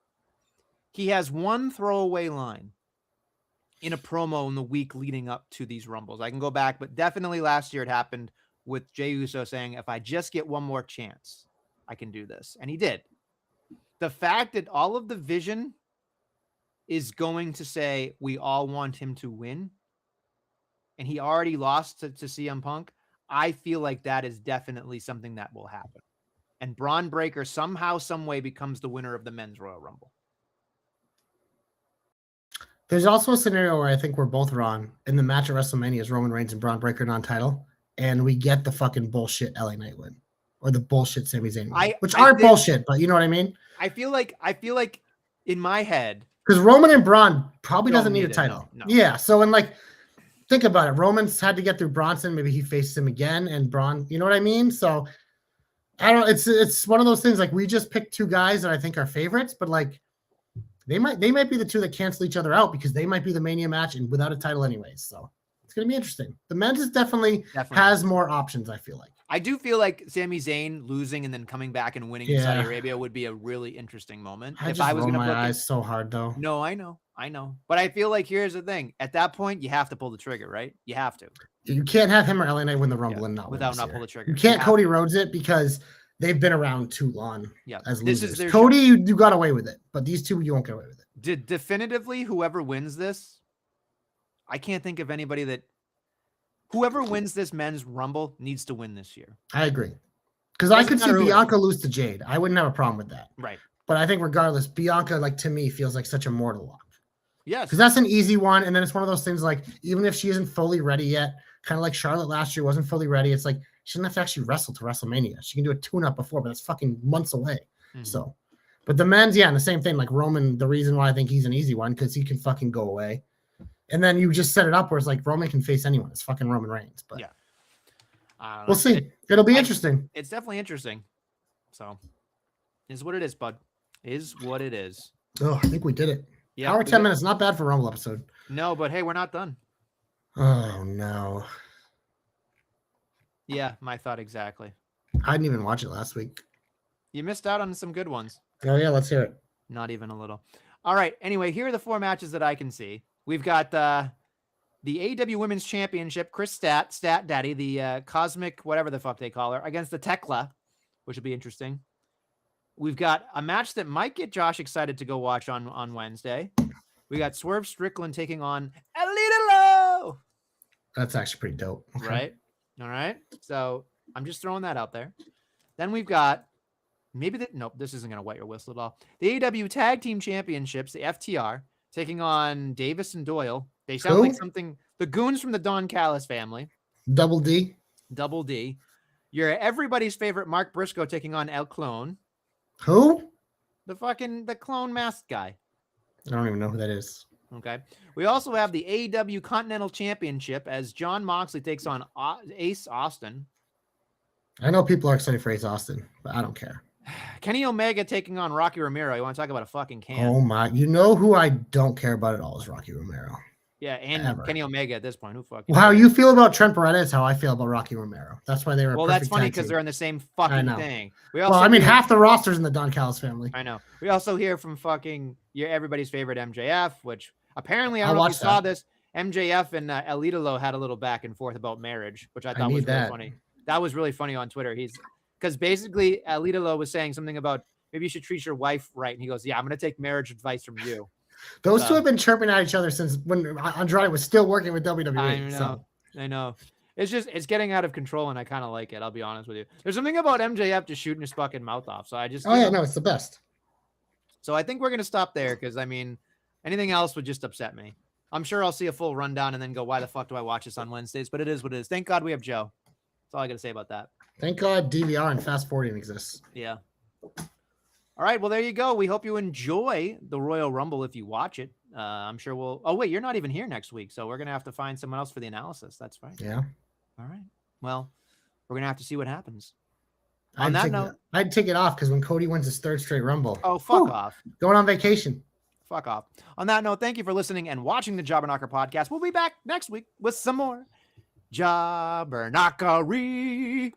he has one throwaway line in a promo in the week leading up to these Rumbles. I can go back, but definitely last year it happened with Jey Uso saying, if I just get one more chance, I can do this. And he did. The fact that all of the vision is going to say we all want him to win, and he already lost to CM Punk, I feel like that is definitely something that will happen. And Braun Breaker somehow, some way becomes the winner of the men's Royal Rumble. There's also a scenario where I think we're both wrong. In the match at WrestleMania is Roman Reigns and Braun Breaker non-title, and we get the fucking bullshit LA Knight win. Or the bullshit Sami Zayn win, which aren't bullshit, but you know what I mean? I feel like in my head, because Roman and Braun probably doesn't need a title. No. Yeah. So, and like, think about it. Roman's had to get through Bronson. Maybe he faces him again, and Braun, you know what I mean? So I don't, it's one of those things. Like, we just picked two guys that I think are favorites, but like they might be the two that cancel each other out because they might be the Mania match and without a title anyways. So it's going to be interesting. The men's is definitely has more options. I feel like. I do feel like Sami Zayn losing and then coming back and winning in Saudi Arabia would be a really interesting moment. If I was going to my eyes so hard though. No, I know. But I feel like here's the thing. At that point, you have to pull the trigger, right? You have to. You can't have him or LA Knight win the Rumble and not pull the trigger. You can't Cody Rhodes it because they've been around too long as losers. Cody, you got away with it, but these two, you won't get away with it. Definitively, whoever wins this, I can't think of anybody that. Whoever wins this men's Rumble needs to win this year. I agree. Because I could see Bianca lose to Jade. I wouldn't have a problem with that. Right. But I think regardless, Bianca, like, to me, feels like such a mortal lock. Yes. Because that's an easy one. And then it's one of those things like, even if she isn't fully ready yet, kind of like Charlotte last year wasn't fully ready, it's like she doesn't have to actually wrestle to WrestleMania. She can do a tune-up before, but that's fucking months away. Mm-hmm. So, but the men's, and the same thing. Like Roman, the reason why I think he's an easy one, because he can fucking go away. And then you just set it up where it's like Roman can face anyone. It's fucking Roman Reigns. But yeah, we'll see. It'll be interesting. It's definitely interesting. So, is what it is, bud. Is what it is. Oh, I think we did it. Yeah, hour 10 minutes. Not bad for a Rumble episode. No, but hey, we're not done. Oh no. Yeah, my thought exactly. I didn't even watch it last week. You missed out on some good ones. Oh yeah, let's hear it. Not even a little. All right. Anyway, here are the 4 matches that I can see. We've got the AEW Women's Championship, Chris Stat Daddy, the Cosmic, whatever the fuck they call her, against the Tekla, which will be interesting. We've got a match that might get Josh excited to go watch on Wednesday. We got Swerve Strickland taking on Alita That's actually pretty dope. Okay. Right? All right. So I'm just throwing that out there. Then we've got nope, this isn't going to wet your whistle at all. The AEW Tag Team Championships, the FTR, taking on Davis and Doyle. They sound like something, the goons from the Don Callis family. Double D. Double D. You're everybody's favorite Mark Briscoe taking on El Clone. Who? The clone masked guy. I don't even know who that is. Okay. We also have the AEW Continental Championship as John Moxley takes on Ace Austin. I know people are excited for Ace Austin, but I don't care. Kenny Omega taking on Rocky Romero. You want to talk about a fucking can? Oh my! You know who I don't care about at all is Rocky Romero. Yeah, and Kenny Omega at this point. Who fucking? Well, how you feel about Trent Beretta is how I feel about Rocky Romero. That's why they were. Well, that's funny because they're in the same fucking thing. Half the roster's in the Don Callis family. I know. We also hear from everybody's favorite MJF, which apparently I don't know if you saw this. MJF and El Idolo had a little back and forth about marriage, which I thought was really funny. That was really funny on Twitter. Because basically El Idolo was saying something about maybe you should treat your wife right, and he goes, "Yeah, I'm going to take marriage advice from you." Those two have been chirping at each other since when Andrade was still working with WWE. I know. It's getting out of control, and I kind of like it. I'll be honest with you. There's something about MJF just shooting his fucking mouth off. So I just. Oh yeah, no, it's the best. So I think we're gonna stop there because I mean, anything else would just upset me. I'm sure I'll see a full rundown and then go, "Why the fuck do I watch this on Wednesdays?" But it is what it is. Thank God we have Joe. That's all I got to say about that. Thank God DVR and fast forwarding exists. Yeah. All right. Well, there you go. We hope you enjoy the Royal Rumble if you watch it. I'm sure we'll. Oh, wait, you're not even here next week. So we're going to have to find someone else for the analysis. That's right. Yeah. All right. Well, we're going to have to see what happens. I'd take it off because when Cody wins his third straight Rumble. Oh, fuck off. Going on vacation. Fuck off. On that note, thank you for listening and watching the Jobber Knocker podcast. We'll be back next week with some more Jobber Knockery.